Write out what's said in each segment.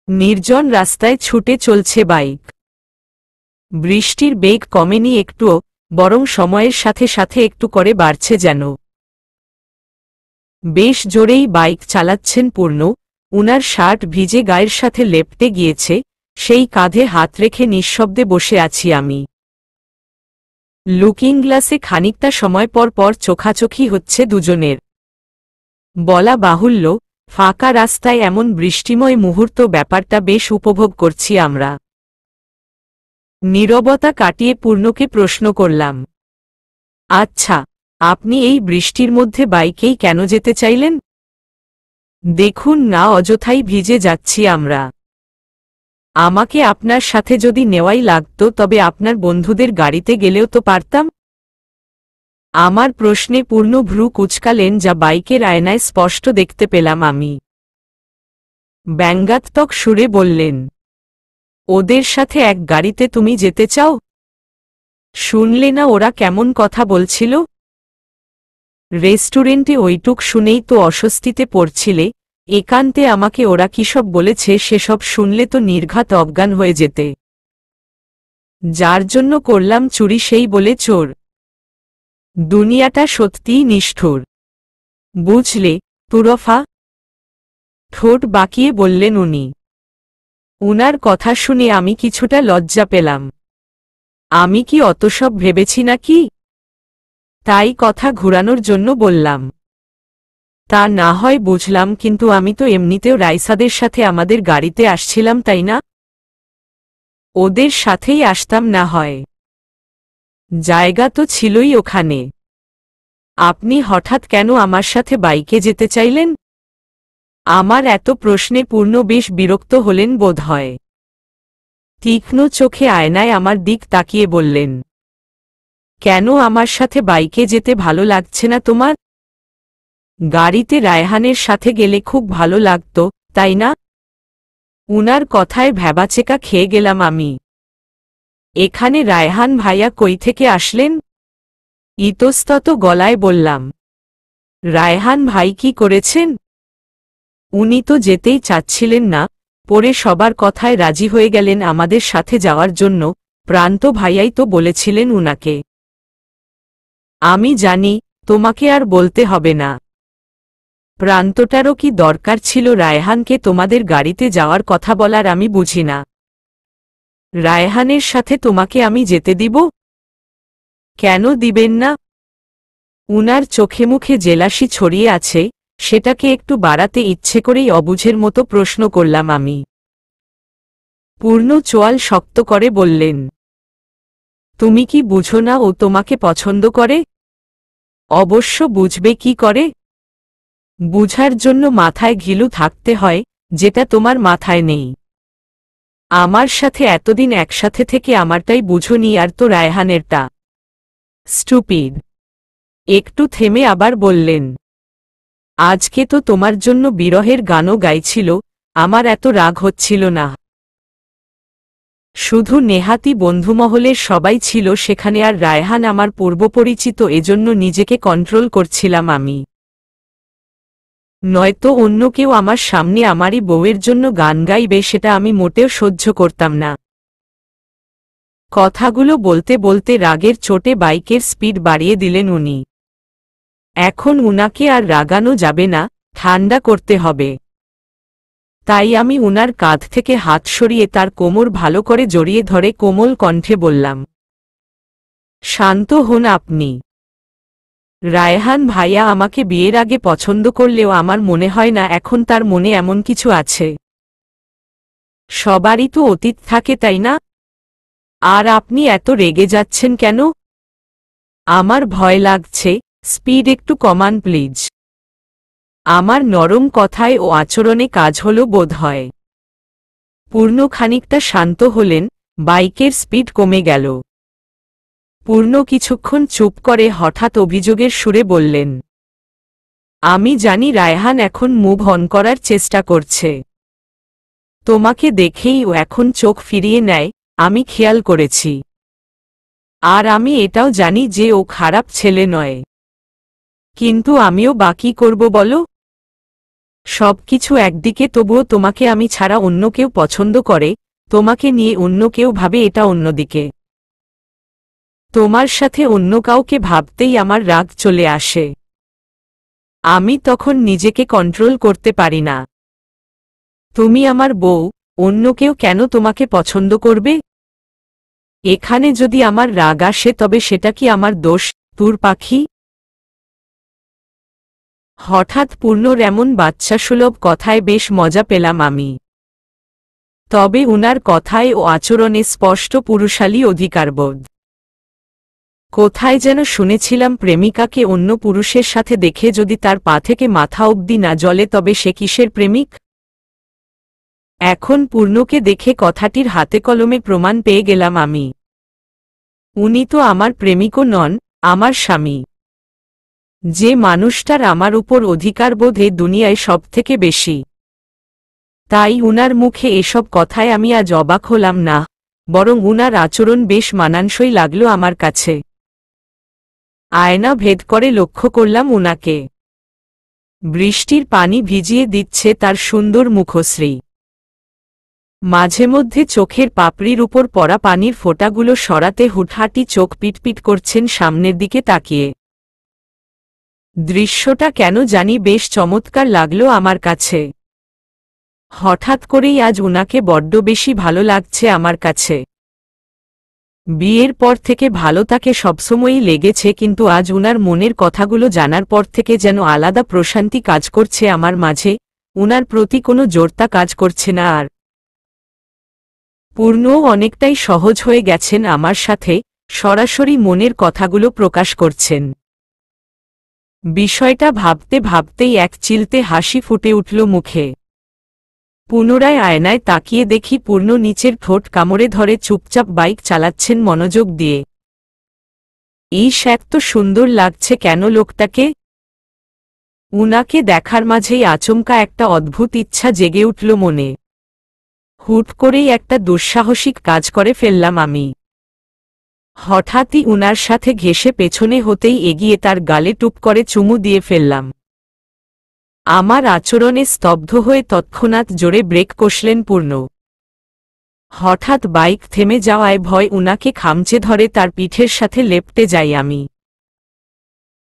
নির্জন রাস্তায় ছুটে চলছে বাইক। বৃষ্টির বেগ কমেনি একটুও, বরং সময়ের সাথে সাথে একটু করে বাড়ছে যেন। বেশ জোরেই বাইক চালাচ্ছেন পূর্ণ, উনার শার্ট ভিজে গায়ের সাথে লেপ্টে গিয়েছে, সেই কাঁধে হাত রেখে নিঃশব্দে বসে আছি আমি। লুকিং গ্লাসে খানিকটা সময় পর পর চোখাচোখি হচ্ছে দুজনের। বলা বাহুল্য, ফাঁকা রাস্তায় এমন বৃষ্টিময় মুহূর্ত ব্যাপারটা বেশ উপভোগ করছি আমরা। নীরবতা কাটিয়ে পূর্ণকে প্রশ্ন করলাম, আচ্ছা, আপনি এই বৃষ্টির মধ্যে বাইকেই কেন যেতে চাইলেন? দেখুন না, অযথাই ভিজে যাচ্ছি আমরা। আমাকে আপনার সাথে যদি নেওয়াই লাগতো তবে আপনার বন্ধুদের গাড়িতে গেলেও তো পারতাম। আমার প্রশ্নে পূর্ণ ভ্রু কুঁচকালেন, যা বাইকের আয়নায় স্পষ্ট দেখতে পেলাম আমি। ব্যঙ্গাত্মক সুরে বললেন, ওদের সাথে এক গাড়িতে তুমি যেতে চাও? শুনলে না ওরা কেমন কথা বলছিল? রেস্টুরেন্টে ওইটুক শুনেই তো অস্বস্তিতে পড়ছিলে, একান্তে আমাকে ওরা কিসব বলেছে সেসব শুনলে তো নির্ঘাত অজ্ঞান হয়ে যেতে। যার জন্য করলাম চুরি সেই বলে চোর। দুনিয়াটা সত্যিই নিষ্ঠুর, বুঝলে তুরফা? ঠোঁট বাঁকিয়ে বললেন উনি। উনার কথা শুনে আমি কিছুটা লজ্জা পেলাম। আমি কি অত সব ভেবেছি নাকি? তাই কথা ঘুরানোর জন্য বললাম, তা না হয় বুঝলাম, কিন্তু আমি তো এমনিতেও রাইসাদের সাথে আমাদের গাড়িতে আসছিলাম, তাই না? ওদের সাথেই আসতাম না হয়, জায়গা তো ছিলই ওখানে। আপনি হঠাৎ কেন আমার সাথে বাইকে যেতে চাইলেন? আমার এত প্রশ্নে পূর্ণ বেশ বিরক্ত হলেন বোধ হয়। তীক্ষ্ণ চোখে আয়নায় আমার দিক তাকিয়ে বললেন, কেন আমার সাথে বাইকে যেতে ভালো লাগছে না তোমার? গাড়িতে রায়হানের সাথে গেলে খুব ভালো লাগতো, তাই না? উনার কথায় ভ্যাবাচেকা খেয়ে গেলাম আমি। এখানে রায়হান ভাইয়া কই থেকে আসলেন? ইতস্তত গলায় বললাম, রায়হান ভাই কি করেছেন? উনি তো যেতেই চাচ্ছিলেন না, পরে সবার কথায় রাজি হয়ে গেলেন আমাদের সাথে যাওয়ার জন্য। প্রান্ত ভাইয়াই তো বলেছিলেন উনাকে। আমি জানি, তোমাকে আর বলতে হবে না। প্রান্তটারও কি দরকার ছিল রায়হানকে তোমাদের গাড়িতে যাওয়ার কথা বলার? আমি বুঝি না। রায়হানের সাথে তোমাকে আমি যেতে দিব? কেন দিবেন না? উনার চোখে মুখে জেলাসি ছড়িয়ে আছে, সেটাকে একটু বাড়াতে ইচ্ছে করেই অবুঝের মতো প্রশ্ন করলাম আমি। পূর্ণ চোয়াল শক্ত করে বললেন, তুমি কি বুঝো না ও তোমাকে পছন্দ করে? অবশ্য বুঝবে কি করে? বুঝার জন্য মাথায় ঘিলু থাকতে হয়, যেটা তোমার মাথায় নেই। আমার সাথে এতদিন একসাথে থেকে আমারটাই বুঝোনি, আর তো রায়হানেরটা। স্টুপিড। একটু থেমে আবার বললেন, আজকে তো তোমার জন্য বিরহের গানও গাইছিল, আমার এত রাগ হচ্ছিল না। শুধু নেহাতি বন্ধুমহলের সবাই ছিল সেখানে, আর রায়হান আমার পূর্বপরিচিত, এজন্য নিজেকে কন্ট্রোল করছিলাম আমি। নয়তো অন্য কেউ আমার সামনে আমারই বউয়ের জন্য গান গাইবে, সেটা আমি মোটেও সহ্য করতাম না। কথাগুলো বলতে বলতে রাগের চোটে বাইকের স্পিড বাড়িয়ে দিলেন উনি। এখন উনাকে আর রাগানো যাবে না, ঠান্ডা করতে হবে। তাই আমি উনার কাঁধ থেকে হাত সরিয়ে তার কোমর ভালো করে জড়িয়ে ধরে কোমল কণ্ঠে বললাম, শান্ত হন আপনি। রায়হান ভাইয়া আমাকে বিয়ের আগে পছন্দ করলেও আমার মনে হয় না এখন তার মনে এমন কিছু আছে। সবারই তো অতীত থাকে, তাই না? আর আপনি এত রেগে যাচ্ছেন কেন? আমার ভয় লাগছে, স্পিড একটু কমান প্লিজ। আমার নরম কথায় ও আচরণে কাজ হলো বোধ হয়। পূর্ণ খানিকটা শান্ত হলেন, বাইকের স্পিড কমে গেল। পূর্ণ কিছুক্ষণ চুপ করে হঠাৎ অভিযোগের সুরে বললেন, আমি জানি রায়হান এখন মুভ অন করার চেষ্টা করছে। তোমাকে দেখেই ও এখন চোখ ফিরিয়ে নেয়, আমি খেয়াল করেছি। আর আমি এটাও জানি যে ও খারাপ ছেলে নয়। কিন্তু আমিও বাকি করব বলো? সবকিছু একদিকে, তবুও তোমাকে আমি ছাড়া অন্য কেউ পছন্দ করে, তোমাকে নিয়ে অন্য কেউ ভাবে, এটা অন্যদিকে। তোমার সাথে অন্য কাউকে ভাবতেই আমার রাগ চলে আসে। আমি তখন নিজেকে কন্ট্রোল করতে পারি না। তুমি আমার বউ, অন্য কেউ কেন তোমাকে পছন্দ করবে? এখানে যদি আমার রাগ আসে তবে সেটা কি আমার দোষ, তুর পাখি? হঠাৎ পূর্ণর এমন বাচ্চাসুলভ কথায় বেশ মজা পেলাম আমি। তবে উনার কথায় ও আচরণে স্পষ্ট পুরুষালী অধিকারবোধ। কোথায় যেন শুনেছিলাম, প্রেমিকাকে অন্য পুরুষের সাথে দেখে যদি তার পা থেকে মাথা অবধি না জ্বলে তবে সে কিসের প্রেমিক? এখন পূর্ণকে দেখে কথাটির হাতে কলমে প্রমাণ পেয়ে গেলাম আমি। উনি তো আমার প্রেমিকও নন, আমার স্বামী। যে মানুষটার আমার উপর অধিকারবোধ এ দুনিয়ায় সবথেকে বেশি। তাই উনার মুখে এসব কথায় আমি আজ অবাক হলাম না, বরং উনার আচরণ বেশ মানানসই লাগলো আমার কাছে। আয়না ভেদ করে লক্ষ্য করলাম উনাকে। বৃষ্টির পানি ভিজিয়ে দিচ্ছে তার সুন্দর মুখশ্রী। মাঝে মধ্যে চোখের পাপড়ির উপর পড়া পানির ফোঁটাগুলো সরাতে হুটহাটি চোখ পিটপিট করছেন সামনের দিকে তাকিয়ে। দৃশ্যটা কেন জানি বেশ চমৎকার লাগলো আমার কাছে। হঠাৎ করেই আজ উনাকে বড্ড বেশি ভালো লাগছে আমার কাছে। বিয়ের পর থেকে ভালো তাকে সবসময়ই লেগেছে, কিন্তু আজ উনার মনের কথাগুলো জানার পর থেকে যেন আলাদা প্রশান্তি কাজ করছে আমার মাঝে। উনার প্রতি কোনো জোরতা কাজ করছে না আর। পূর্ণও অনেকটাই সহজ হয়ে গেছেন আমার সাথে, সরাসরি মনের কথাগুলো প্রকাশ করছেন। বিষয়টা ভাবতে ভাবতেই এক চিলতে হাসি ফুটে উঠল মুখে। পুনরায় আয়নায় তাকিয়ে দেখি পূর্ণ নিচের ঠোঁট কামড়ে ধরে চুপচাপ বাইক চালাচ্ছেন মনোযোগ দিয়ে। ইস, এত সুন্দর লাগছে কেন লোকটাকে! উনাকে দেখার মাঝেই আচমকা একটা অদ্ভুত ইচ্ছা জেগে উঠল মনে। হুট করেই একটা দুঃসাহসিক কাজ করে ফেললাম আমি। হঠাৎই উনার সাথে ঘেঁষে পেছনে হতেই এগিয়ে তার গালে টুপ করে চুমু দিয়ে ফেললাম। আমার আচরণে স্তব্ধ হয়ে তৎক্ষণাৎ জোরে ব্রেক কষলেন পূর্ণ। হঠাৎ বাইক থেমে যাওয়ায় ভয় উনাকে খামচে ধরে তার পিঠের সাথে লেপ্টে যাই আমি।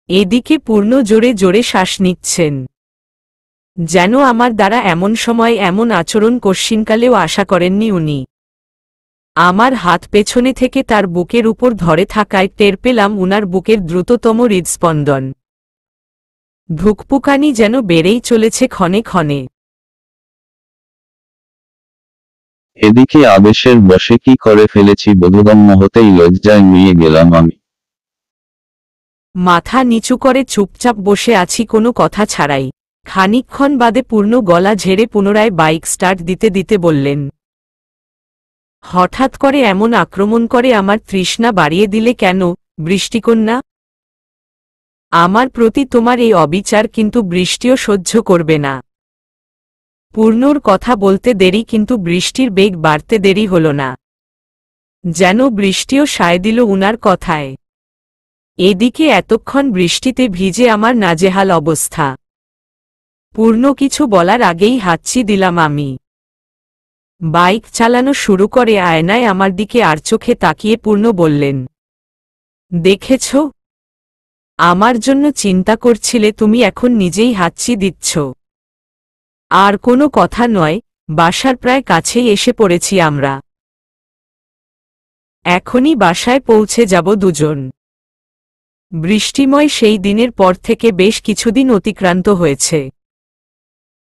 এদিকে পূর্ণ জোরে জোরে শ্বাস নিচ্ছেন। যেন আমার দ্বারা এমন সময় এমন আচরণ কশ্চিনকালেও আশা করেননি উনি। আমার হাত পেছনে থেকে তার বুকের উপর ধরে থাকায় টের পেলাম উনার বুকের দ্রুততম হৃদস্পন্দন। ধুকপুকানি যেন বেড়েই চলেছে ক্ষণে ক্ষণে। এদিকে আবেশের বশে কি করে ফেলেছি বোধগম্য হতেই লজ্জায় নুয়ে গেলাম আমি। মাথা নিচু করে চুপচাপ বসে আছি কোনো কথা ছাড়াই। খানিকক্ষণ বাদে পূর্ণ গলা ঝেড়ে পুনরায় বাইক স্টার্ট দিতে দিতে বললেন, হঠাৎ করে এমন আক্রমণ করে আমার তৃষ্ণা বাড়িয়ে দিলে কেন, বৃষ্টিকন্যা? আমার প্রতি তোমার এই অবিচার কিন্তু বৃষ্টিও সহ্য করবে না। পূর্ণর কথা বলতে দেরি, কিন্তু বৃষ্টির বেগ বাড়তে দেরি হল না। যেন বৃষ্টিও সায় দিল উনার কথায়। এদিকে এতক্ষণ বৃষ্টিতে ভিজে আমার নাজেহাল অবস্থা। পূর্ণ কিছু বলার আগেই হাঁচি দিলাম আমি। বাইক চালানো শুরু করে আয়নায় আমার দিকে আর চোখে তাকিয়ে পূর্ণ বললেন, দেখেছ, আমার জন্য চিন্তা করছিলে তুমি, এখন নিজেই হাঁচি দিচ্ছ। আর কোনো কথা নয়, বাসার প্রায় কাছেই এসে পড়েছি আমরা। এখনই বাসায় পৌঁছে যাব দুজন। বৃষ্টিময় সেই দিনের পর থেকে বেশ কিছুদিন অতিক্রান্ত হয়েছে।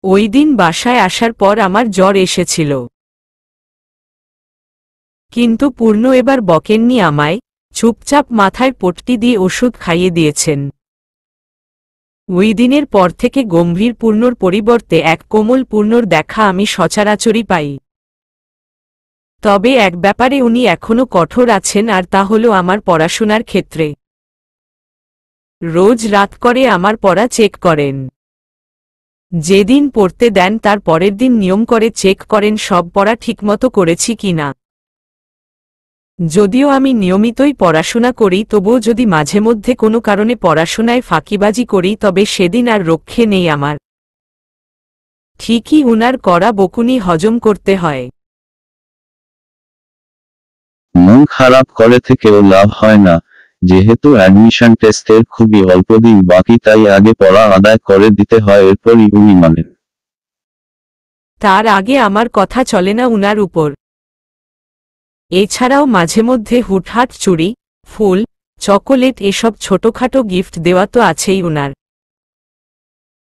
ওই দিন বাসায় আসার পর আমার জ্বর এসেছিল, কিন্তু পূর্ণ এবার বকেননি আমায়, চুপচাপ মাথায় পট্টি দিয়ে ওষুধ খাইয়ে দিয়েছেন। ওই দিনের পর থেকে গম্ভীর পূর্ণর পরিবর্তে এক কোমল পূর্ণর দেখা আমি সচরাচরই পাই। তবে এক ব্যাপারে উনি এখনও কঠোর আছেন, আর তা হল আমার পড়াশোনার ক্ষেত্রে। রোজ রাত করে আমার পড়া চেক করেন। যেদিন পড়তে দেন তার পরের দিন নিয়ম করে চেক করেন সব পড়া ঠিকমতো করেছি কিনা। যদিও আমি নিয়মিতই পড়াশোনা করি, তবুও যদি মাঝে মধ্যে কোনো কারণে পড়াশোনায় ফাঁকিবাজি করি তবে সেদিন আর রক্ষে নেই আমার। ঠিকই উনার কড়া বকুনি হজম করতে হয়। মন খারাপ করে থেকেও লাভ হয় না, যেহেতু অ্যাডমিশন টেস্টের খুবই অল্প দিন বাকি, তাই আগে পড়া আদায় করে দিতে হয়, এরপরই উনি মানেন। তার আগে আমার কথা চলে না উনার উপর। এছাড়াও মাঝে মধ্যে হুটহাট চুড়ি, ফুল, চকোলেট এসব ছোটখাটো গিফট দেওয়া তো আছেই উনার।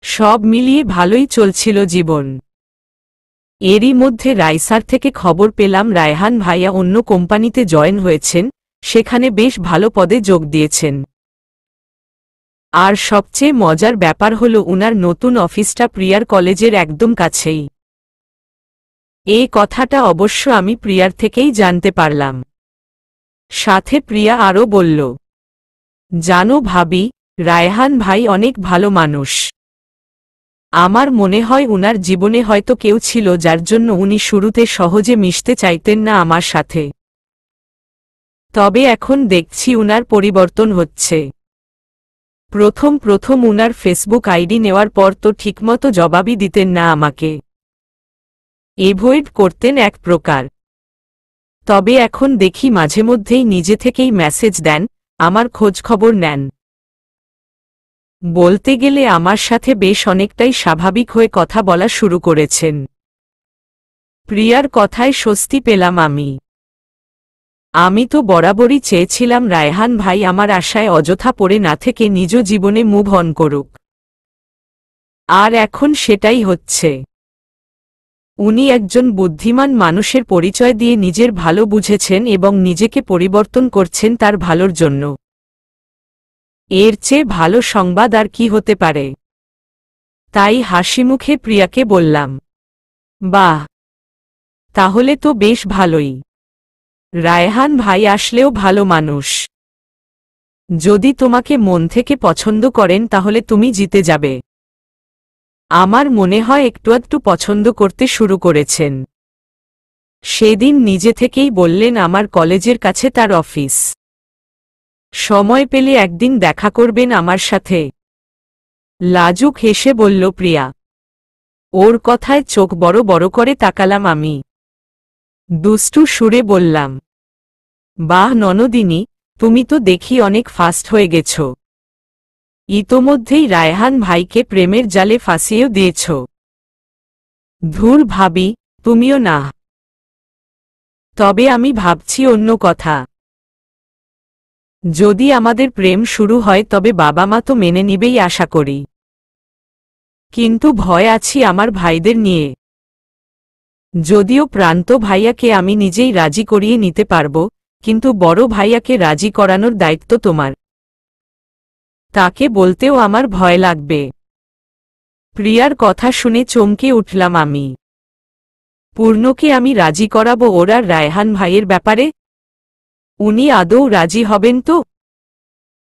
সব মিলিয়ে ভালোই চলছিল জীবন। এরই মধ্যে রাইসার থেকে খবর পেলাম রায়হান ভাইয়া অন্য কোম্পানিতে জয়েন হয়েছেন, সেখানে বেশ ভালো পদে যোগ দিয়েছেন। আর সবচেয়ে মজার ব্যাপার হলো উনার নতুন অফিসটা প্রিয়ার কলেজের একদম কাছেই। এই কথাটা অবশ্য আমি প্রিয়ার থেকেই জানতে পারলাম। সাথে প্রিয়া আরও বলল, জানো ভাবি, রায়হান ভাই অনেক ভালো মানুষ। আমার মনে হয় উনার জীবনে হয়তো কেউ ছিল যার জন্য উনি শুরুতে সহজে মিশতে চাইতেন না আমার সাথে। তবে এখন দেখছি উনার পরিবর্তন হচ্ছে। প্রথম উনার ফেসবুক আইডি নেওয়ার পর তো ঠিকমতো জবাবই দিতেন না আমাকে, এভয়েড করতেন এক প্রকার। তবে এখন দেখি মাঝে মধ্যেই নিজে থেকেই মেসেজ দেন, আমার খোঁজ খবর নেন। বলতে গেলে আমার সাথে বেশ অনেকটাই স্বাভাবিক হয়ে কথা বলা শুরু করেছেন। প্রিয়ার কথায় স্বস্তি পেলাম আমি তো বরাবরই চেয়েছিলাম রায়হান ভাই আমার আশায় অযথা পড়ে না থেকে নিজ জীবনে মুভ অন করুক। আর এখন সেটাই হচ্ছে। উনি একজন বুদ্ধিমান মানুষের পরিচয় দিয়ে নিজের ভালো বুঝেছেন এবং নিজেকে পরিবর্তন করছেন তার ভালোর জন্য। এর চেয়ে ভালো সংবাদ আর কি হতে পারে। তাই হাসিমুখে প্রিয়াকে বললাম, বাহ, তাহলে তো বেশ ভালোই। রায়হান ভাই আসলেও ভালো মানুষ। যদি তোমাকে মন থেকে পছন্দ করেন তাহলে তুমি জিতে যাবে। আমার মনে হয় একটু পছন্দ করতে শুরু করেছেন। সেদিন নিজে থেকেই বললেন আমার কলেজের কাছে তার অফিস। সময় পেলে একদিন দেখা করবেন আমার সাথে। লাজুক হেসে বলল প্রিয়া। ওর কথায় চোখ বড় বড় করে তাকালাম আমি। দুষ্টু সুরে বললাম, বাহ ননদিনী, তুমি তো দেখি অনেক ফাস্ট হয়ে গেছ। ইতোমধ্যেই রায়হান ভাইকে প্রেমের জালে ফাঁসিয়েও দিয়েছ। ধুর ভাবি, তুমিও না। তবে আমি ভাবছি অন্য কথা। যদি আমাদের প্রেম শুরু হয় তবে বাবা মা তো মেনে নিবেই আশা করি। কিন্তু ভয় আছি আমার ভাইদের নিয়ে। যদিও প্রান্ত ভাইয়াকে আমি নিজেই রাজি করিয়ে নিতে পারব, কিন্তু বড় ভাইয়াকে রাজি করানোর দায়িত্ব তোমার। তাকে বলতেও আমার ভয় লাগবে। প্রিয়ার কথা শুনে চমকে উঠলাম আমি। পূর্ণকে আমি রাজি করাবো ওর আর রায়হান ভাইয়ের ব্যাপারে? উনি আদৌ রাজি হবেন তো?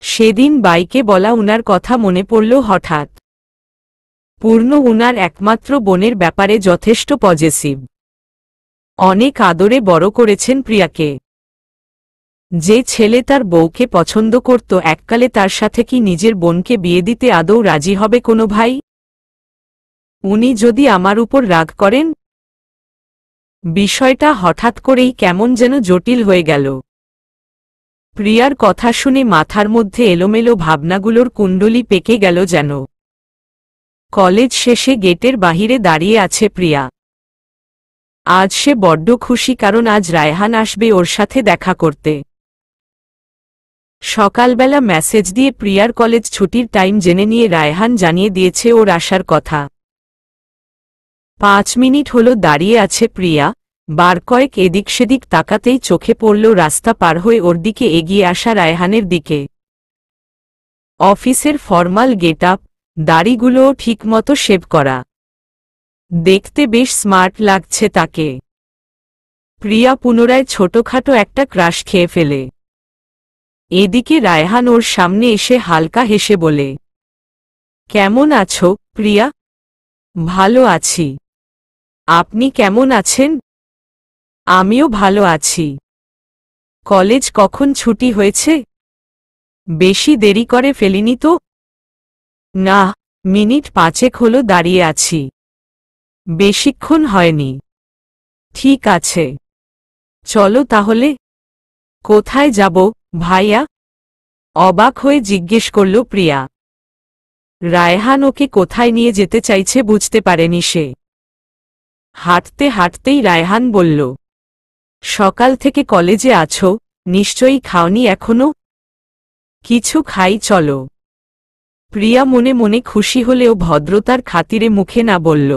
সেদিন বাইকে বলা উনার কথা মনে পড়ল হঠাৎ। পূর্ণ উনার একমাত্র বোনের ব্যাপারে যথেষ্ট পজেসিভ। অনেক আদরে বড় করেছেন প্রিয়াকে। যে ছেলে তার বউকে পছন্দ করত এককালে তার সাথে কি নিজের বোনকে বিয়ে দিতে আদৌ রাজি হবে কোনো ভাই? উনি যদি আমার উপর রাগ করেন? বিষয়টা হঠাৎ করেই কেমন যেন জটিল হয়ে গেল। প্রিয়ার কথা শুনে মাথার মধ্যে এলোমেলো ভাবনাগুলোর কুণ্ডলী পেকে গেল যেন। কলেজ শেষে গেটের বাহিরে দাঁড়িয়ে আছে প্রিয়া। আজ সে বড্ড খুশি কারণ আজ রায়হান আসবে ওর সাথে দেখা করতে। সকালবেলা মেসেজ দিয়ে প্রিয়ার কলেজ ছুটির টাইম জেনে নিয়ে রায়হান জানিয়ে দিয়েছে ওর আসার কথা। 5 মিনিট হলো দাঁড়িয়ে আছে প্রিয়া, বার কয়েক এদিক সেদিক তাকাতেই চোখে পড়ল রাস্তা পার হয়ে ওর দিকে এগিয়ে আসা রায়হানের দিকে। অফিসের ফর্মাল গেটআপ, দাড়িগুলোও ঠিকমতো শেভ করা। দেখতে বেশ স্মার্ট লাগছে তাকে। প্রিয়া পুনরায় ছোটখাটো একটা ক্রাশ খেয়ে ফেলে। এদিকে রায়হান ওর সামনে এসে হালকা হেসে বলে, কেমন আছো প্রিয়া? ভালো আছি। আপনি কেমন আছেন? আমিও ভালো আছি। কলেজ কখন ছুটি হয়েছে? বেশি দেরি করে ফেলিনি তো? না, মিনিট 5 হলো দাঁড়িয়ে আছি। বেশিক্ষণ হয়নি। ঠিক আছে, চলো তাহলে। কোথায় যাব ভাইয়া? অবাক হয়ে জিজ্ঞেস করল প্রিয়া। রায়হান ওকে কোথায় নিয়ে যেতে চাইছে বুঝতে পারেনি সে। হাঁটতে হাঁটতেই রায়হান বলল, সকাল থেকে কলেজে আছো, নিশ্চয়ই খাওনি এখনো? কিছু খাই চলো। প্রিয়া মনে মনে খুশি হলেও ভদ্রতার খাতিরে মুখে না বলল।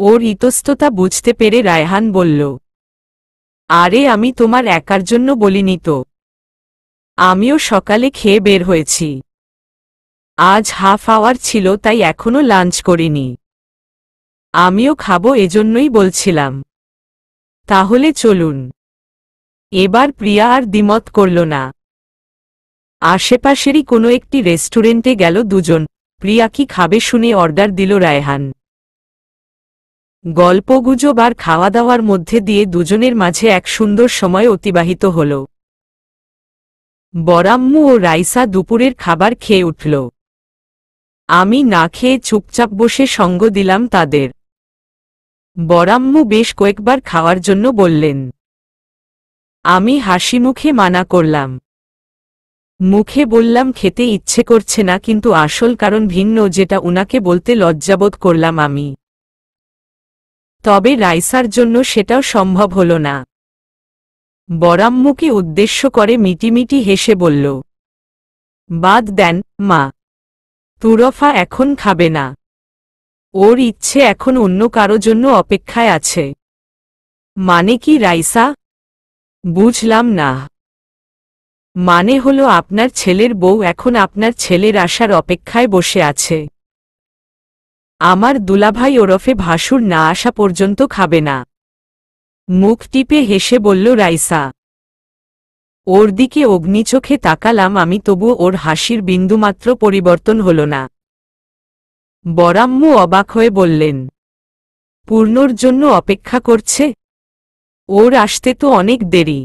ওর ইতস্ততা বুঝতে পেরে রায়হান বলল, আরে আমি তোমার একার জন্য বলিনি তো, আমিও সকালে খেয়ে বের হয়েছি। আজ হাফ আওয়ার ছিল তাই এখনো লাঞ্চ করিনি। আমিও খাবো এজন্যই বলছিলাম। তাহলে চলুন। এবার প্রিয়া আর দ্বিমত করল না। আশেপাশেরই কোনো একটি রেস্টুরেন্টে গেল দুজন। প্রিয়া কি খাবে শুনে অর্ডার দিল রায়হান। গল্পগুজব আর খাওয়া দাওয়ার মধ্যে দিয়ে দুজনের মাঝে এক সুন্দর সময় অতিবাহিত হল। বরাম্মু ও রাইসা দুপুরের খাবার খেয়ে উঠল। আমি না খেয়ে চুপচাপ বসে সঙ্গ দিলাম তাদের। বরাম্মু বেশ কয়েকবার খাওয়ার জন্য বললেন। আমি হাসিমুখে মানা করলাম। মুখে বললাম খেতে ইচ্ছে করছে না, কিন্তু আসল কারণ ভিন্ন, যেটা উনাকে বলতে লজ্জাবোধ করলাম আমি। তবে রাইসার জন্য সেটাও সম্ভব হল না। বরাম্মুকে উদ্দেশ্য করে মিটিমিটি হেসে বলল, বাদ দেন মা, তুরফা এখন খাবে না। ওর ইচ্ছে এখন অন্য কারো জন্য অপেক্ষায় আছে। মানে কি রাইসা? বুঝলাম না। মানে হলো আপনার ছেলের বউ এখন আপনার ছেলের আসার অপেক্ষায় বসে আছে। আমার দুলাভাই ওরফে ভাসুর না আসা পর্যন্ত খাবে না। মুখ টিপে হেসে বলল রাইসা। ওর দিকে অগ্নিচোখে তাকালাম আমি, তবুও ওর হাসির বিন্দুমাত্র পরিবর্তন হল না। বরাম্মু অবাক হয়ে বললেন, পূর্ণর জন্য অপেক্ষা করছে? ওর আসতে তো অনেক দেরি।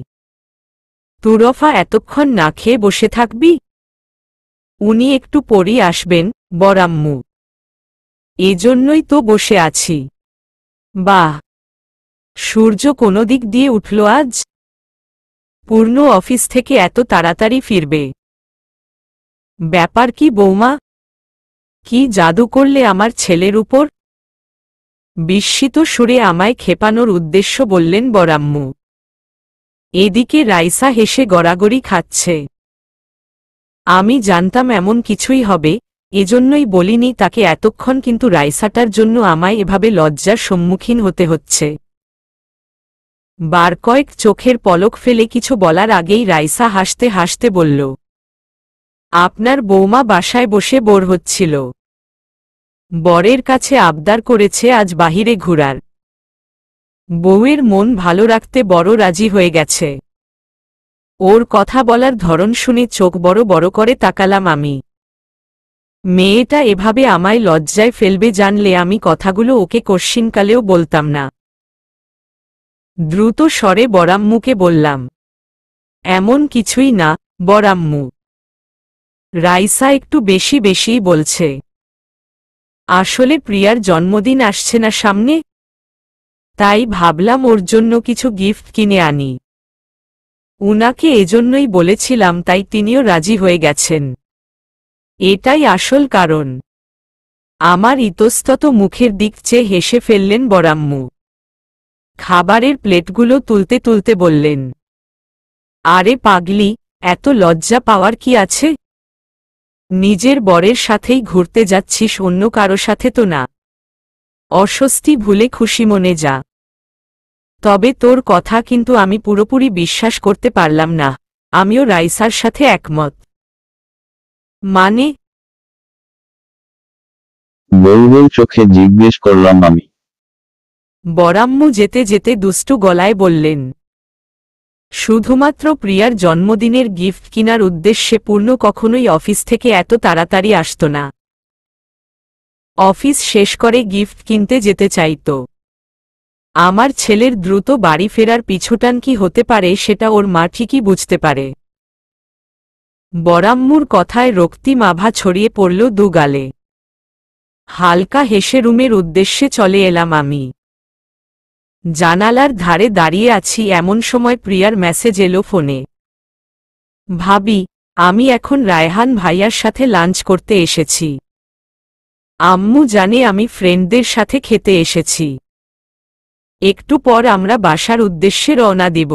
তুরফা এতক্ষণ না খেয়ে বসে থাকবি? উনি একটু পরই আসবেন বরাম্মু, এজন্যই তো বসে আছি। বাহ, সূর্য কোনো দিক দিয়ে উঠল আজ? পূর্ণ অফিস থেকে এত তাড়াতাড়ি ফিরবে? ব্যাপার কি বৌমা? কি জাদু করলে আমার ছেলের উপর? বিস্মিত সুরে আমায় খেপানোর উদ্দেশ্য বললেন বরাম্মু। এদিকে রাইসা হেসে গড়াগড়ি খাচ্ছে। আমি জানতাম এমন কিছুই হবে, এজন্যই বলিনি তাকে এতক্ষণ, কিন্তু রাইসাটার জন্য আমায় এভাবে লজ্জার সম্মুখীন হতে হচ্ছে। বার কয়েক চোখের পলক ফেলে কিছু বলার আগেই রাইসা হাসতে হাসতে বলল, আপনার বৌমা বাসায় বসে বোর হচ্ছিল। বরের কাছে আবদার করেছে আজ বাহিরে ঘুরার। বউয়ের মন ভালো রাখতে বড় রাজি হয়ে গেছে। ওর কথা বলার ধরন শুনে চোখ বড় বড় করে তাকালাম আমি। মেয়েটা এভাবে আমায় লজ্জায় ফেলবে জানলে আমি কথাগুলো ওকে কশ্চিনকালেও বলতাম না। দ্রুত স্বরে বরাম্মুকে বললাম, এমন কিছুই না বরাম্মু। রাইসা একটু বেশি বেশিই বলছে। আসলে প্রিয়ার জন্মদিন আসছে না সামনে, তাই ভাবলাম ওর জন্য কিছু গিফট কিনে আনি। উনাকে এজন্যই বলেছিলাম, তাই তিনিও রাজি হয়ে গেছেন। এটাই আসল কারণ। আমার ইতস্তত মুখের দিক চেয়ে হেসে ফেললেন বরাম্মু। খাবারের প্লেটগুলো তুলতে তুলতে বললেন, আরে পাগলি, এত লজ্জা পাওয়ার কি আছে? নিজের বরের সাথেই ঘুরতে যাচ্ছিস, অন্য কারো সাথে তো না। অস্বস্তি ভুলে খুশি মনে যা। তবে তোর কথা কিন্তু আমি পুরোপুরি বিশ্বাস করতে পারলাম না। আমিও রাইসার সাথে একমত। মানে? বলবল চোখে জিজ্ঞেস করলাম আমি। বরাম্মু যেতে যেতে দুষ্টু গলায় বললেন, শুধুমাত্র প্রিয়ার জন্মদিনের গিফট কিনার উদ্দেশ্যে পূর্ণ কখনোই অফিস থেকে এত তাড়াতাড়ি আসত না। অফিস শেষ করে গিফট কিনতে যেতে চাইত। আমার ছেলের দ্রুত বাড়ি ফেরার পিছুটান কি হতে পারে সেটা ওর মা ঠিকই বুঝতে পারে। বরাম্মুর কথায় রক্তিম আভা ছড়িয়ে পড়ল দুগালে। হালকা হেসে রুমের উদ্দেশ্যে চলে এলাম আমি। জানালার ধারে দাঁড়িয়ে আছি এমন সময় প্রিয়ার মেসেজ এলো ফোনে। ভাবি, আমি এখন রায়হান ভাইয়ার সাথে লাঞ্চ করতে এসেছি। আম্মু জানে আমি ফ্রেন্ডদের সাথে খেতে এসেছি। একটু পর আমরা বাসার উদ্দেশ্যে রওনা দিব।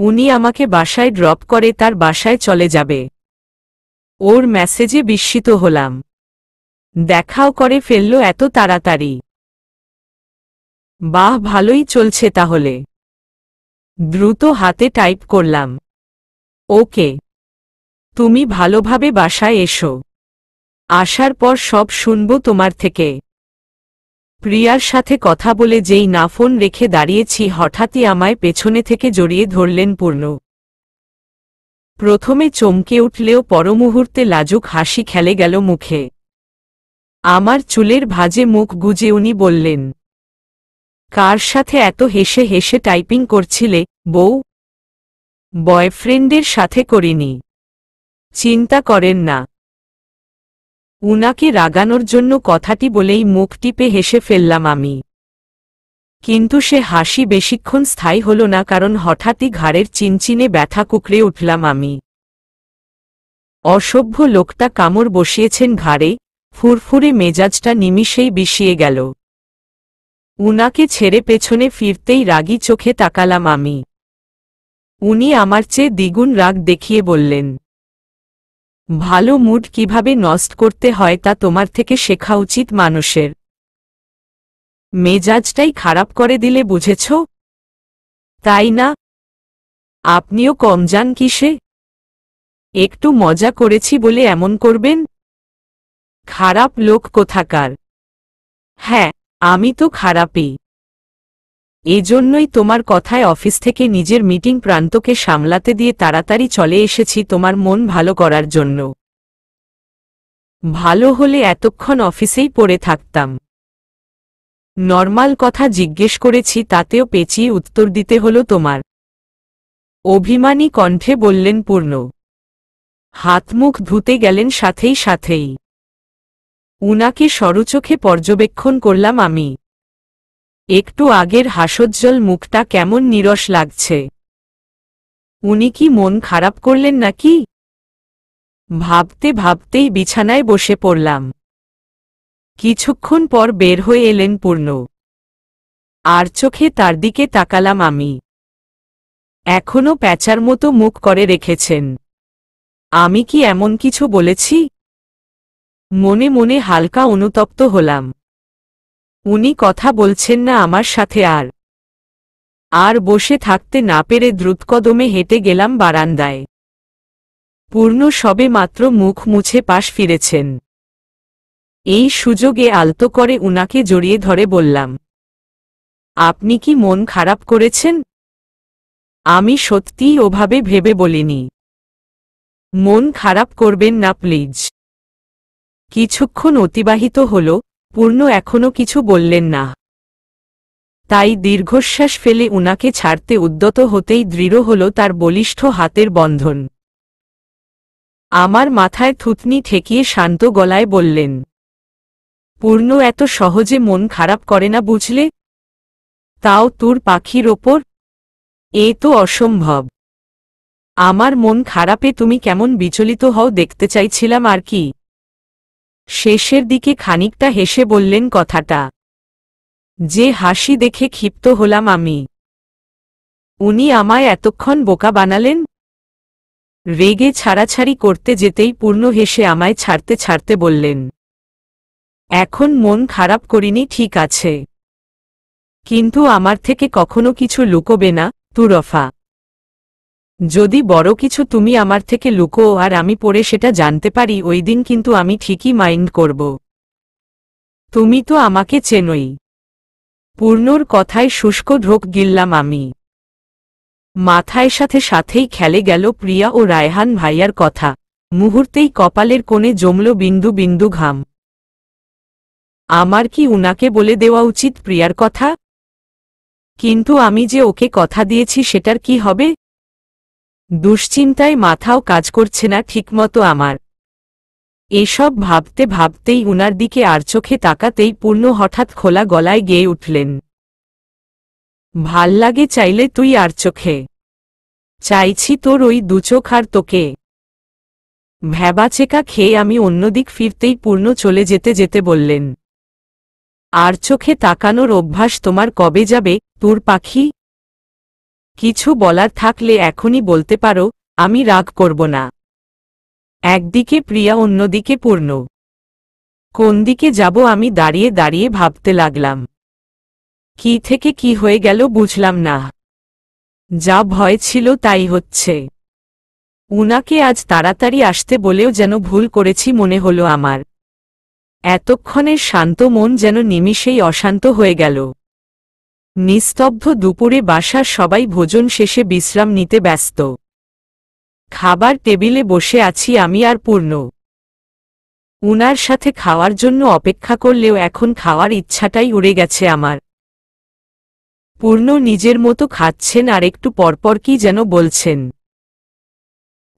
উনি আমাকে বাসায় ড্রপ করে তার বাসায় চলে যাবে। ওর মেসেজে বিস্মিত হলাম। দেখাও করে ফেলল এত তাড়াতাড়ি। বাহ, ভালোই চলছে তাহলে। দ্রুত হাতে টাইপ করলাম, ওকে, তুমি ভালোভাবে বাসায় এসো। আসার পর সব শুনব তোমার থেকে। প্রিয়ার সাথে কথা বলে যেই না ফোন রেখে দাঁড়িয়েছি হঠাৎই আমায় পেছনে থেকে জড়িয়ে ধরলেন পূর্ণ। প্রথমে চমকে উঠলেও পরমুহূর্তে লাজুক হাসি খেলে গেল মুখে। আমার চুলের ভাঁজে মুখ গুজে উনি বললেন, কার সাথে এত হেসে হেসে টাইপিং করছিলে বউ? বয়ফ্রেন্ডের সাথে করিনি, চিন্তা করেন না। উনাকে রাগানোর জন্য কথাটি বলেই মুখ টিপে হেসে ফেললাম আমি। কিন্তু সে হাসি বেশিক্ষণ স্থায়ী হল না, কারণ হঠাৎই ঘাড়ের চিনচিনে ব্যথা কুকড়ে উঠলাম আমি। অসভ্য লোকটা কামড় বসিয়েছেন ঘাড়ে, ফুরফুরে মেজাজটা নিমিষেই বিষিয়ে গেল। উনাকে ছেড়ে পেছনে ফিরতেই রাগী চোখে তাকালাম আমি। উনি আমার চেয়ে দ্বিগুণ রাগ দেখিয়ে বললেন, ভালো মুড কিভাবে নষ্ট করতে হয় তা তোমার থেকে শেখা উচিত মানুষের। মেজাজটাই খারাপ করে দিলে বুঝেছ, তাই না? আপনিও কম যান কিসে? একটু মজা করেছি বলে এমন করবেন? খারাপ লোক কোথাকার। হ্যাঁ, আমি তো খারাপই। এজন্যই তোমার কথায় অফিস থেকে নিজের মিটিং প্রান্তকে সামলাতে দিয়ে তাড়াতাড়ি চলে এসেছি তোমার মন ভালো করার জন্য। ভালো হলে এতক্ষণ অফিসেই পড়ে থাকতাম। নর্মাল কথা জিজ্ঞেস করেছি তাতেও পেঁচিয়ে উত্তর দিতে হলো তোমার। অভিমানী কণ্ঠে বললেন পূর্ণ। হাত মুখ ধুতে গেলেন সাথেই। উনাকে সরুচোখে পর্যবেক্ষণ করলাম আমি। একটু আগের হাসজ্জ্বল মুখটা কেমন নিরস লাগছে। উনি কি মন খারাপ করলেন নাকি? ভাবতে ভাবতেই বিছানায় বসে পড়লাম। কিছুক্ষণ পর বের হয়ে এলেন পূর্ণ। আর চোখে তার দিকে তাকালাম আমি। এখনো প্যাঁচার মতো মুখ করে রেখেছেন। আমি কি এমন কিছু বলেছি? মনে মনে হালকা অনুতপ্ত হলাম। উনি কথা বলছেন না আমার সাথে। আর বসে থাকতে না পেরে দ্রুতকদমে হেঁটে গেলাম বারান্দায়। পূর্ণ সবে মাত্র মুখ মুছে পাশ ফিরেছেন। এই সুযোগে আলতো করে উনাকে জড়িয়ে ধরে বললাম, আপনি কি মন খারাপ করেছেন? আমি সত্যিই ওভাবে ভেবে বলিনি। মন খারাপ করবেন না প্লিজ। কিছুক্ষণ অতিবাহিত হল, পূর্ণ এখনো কিছু বললেন না। তাই দীর্ঘশ্বাস ফেলে উনাকে ছাড়তে উদ্যত হতেই দৃঢ় হল তার বলিষ্ঠ হাতের বন্ধন। আমার মাথায় থুতনি ঠেকিয়ে শান্ত গলায় বললেন, পূর্ণ এত সহজে মন খারাপ করে না বুঝলে, তাও তোর পাখির ওপর। এ তো অসম্ভব। আমার মন খারাপে তুমি কেমন বিচলিত হও দেখতে চাইছিলাম আর কি। শেষের দিকে খানিকটা হেসে বললেন কথাটা। যে হাসি দেখে ক্ষিপ্ত হলাম আমি। উনি আমায় এতক্ষণ বোকা বানালেন। রেগে ছাড়াছাড়ি করতে যেতেই পূর্ণ হেসে আমায় ছাড়তে ছাড়তে বললেন, এখন মন খারাপ করিনি ঠিক আছে, কিন্তু আমার থেকে কখনো কিছু লুকোবে না তুরফা। যদি বড় কিছু তুমি আমার থেকে লুকো আর আমি পড়ে সেটা জানতে পারি, ওই দিন কিন্তু আমি ঠিকই মাইন্ড করব। তুমি তো আমাকে চেনোই। পূর্ণর কথায় শুষ্ক ঢোক গিললাম আমি। মাথায় সাথেই খেলে গেল প্রিয়া ও রায়হান ভাইয়ার কথা। মুহূর্তেই কপালের কোণে জমল বিন্দু বিন্দু ঘাম। আমার কি উনাকে বলে দেওয়া উচিত প্রিয়ার কথা? কিন্তু আমি যে ওকে কথা দিয়েছি সেটার কি হবে? দুশ্চিন্তায় মাথাও কাজ করছে না ঠিকমতো আমার। এসব ভাবতে ভাবতেই উনার দিকে আর চোখে তাকাতেই পূর্ণ হঠাৎ খোলা গলায় গেয়ে উঠলেন, ভাল লাগে চাইলে তুই আর চোখে, চাইছি তোর ওই দুচোখ আর তোকে। ভ্যাবাচেকা খেয়ে আমি অন্যদিক ফিরতেই পূর্ণ চলে যেতে যেতে বললেন, আর চোখে তাকানোর অভ্যাস তোমার কবে যাবে তোর পাখি? কিছু বলার থাকলে এখনই বলতে পারো, আমি রাগ করব না। একদিকে প্রিয়া অন্যদিকে পূর্ণ, কোন দিকে যাব আমি দাঁড়িয়ে দাঁড়িয়ে ভাবতে লাগলাম। কি থেকে কি হয়ে গেল বুঝলাম না। যা ভয় ছিল তাই হচ্ছে। উনাকে আজ তাড়াতাড়ি আসতে বলেও যেন ভুল করেছি মনে হলো আমার। এতক্ষণের শান্ত মন যেন নিমিষেই অশান্ত হয়ে গেল। নিস্তব্ধ দুপুরে বাসার সবাই ভোজন শেষে বিশ্রাম নিতে ব্যস্ত। খাবার টেবিলে বসে আছি আমি আর পূর্ণ। উনার সাথে খাওয়ার জন্য অপেক্ষা করলেও এখন খাওয়ার ইচ্ছাটাই উড়ে গেছে আমার। পূর্ণ নিজের মতো খাচ্ছেন আর একটু পরপর কি যেন বলছেন।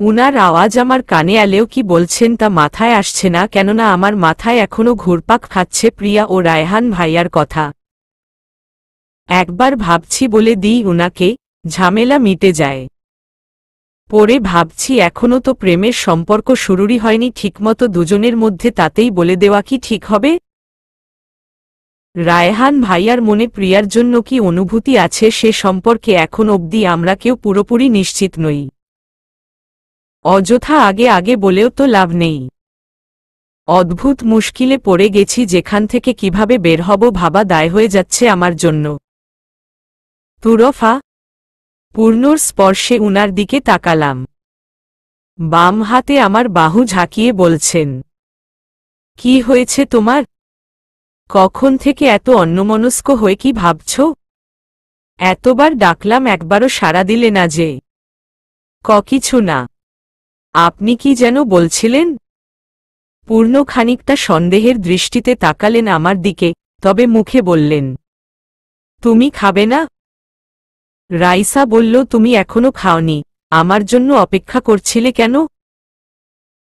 উনার আওয়াজ আমার কানে এলেও কি বলছেন তা মাথায় আসছে না, কেননা আমার মাথায় এখনো ঘুরপাক খাচ্ছে প্রিয়া ও রায়হান ভাইয়ার কথা। একবার ভাবছি বলে দিই উনাকে, ঝামেলা মিটে যায়। পরে ভাবছি এখনো তো প্রেমের সম্পর্ক শুরুই হয়নি ঠিকমতো দুজনের মধ্যে, তাতেই বলে দেওয়া কি ঠিক হবে? রায়হান ভাইয়ার মনে প্রিয়ার জন্য কি অনুভূতি আছে সে সম্পর্কে এখন অবধি আমরা কেউ পুরোপুরি নিশ্চিত নই। অযথা আগে আগে বলেও তো লাভ নেই। অদ্ভুত মুশকিলে পড়ে গেছি, যেখান থেকে কিভাবে বের হব ভাবা দায় হয়ে যাচ্ছে আমার জন্য। তুরফা। পূর্ণর স্পর্শে উনার দিকে তাকালাম। বাম হাতে আমার বাহু ঝাঁকিয়ে বলছেন, কি হয়েছে তোমার? কখন থেকে এত অন্যমনস্ক হয়ে কি ভাবছ? এতবার ডাকলাম একবারও সাড়া দিলে না যে। কিছু না। আপনি কি যেন বলছিলেন? পূর্ণ খানিকটা সন্দেহের দৃষ্টিতে তাকালেন আমার দিকে, তবে মুখে বললেন, তুমি খাবে না? রাইসা বলল, তুমি এখনো খাওনি, আমার জন্য অপেক্ষা করছিলে কেন?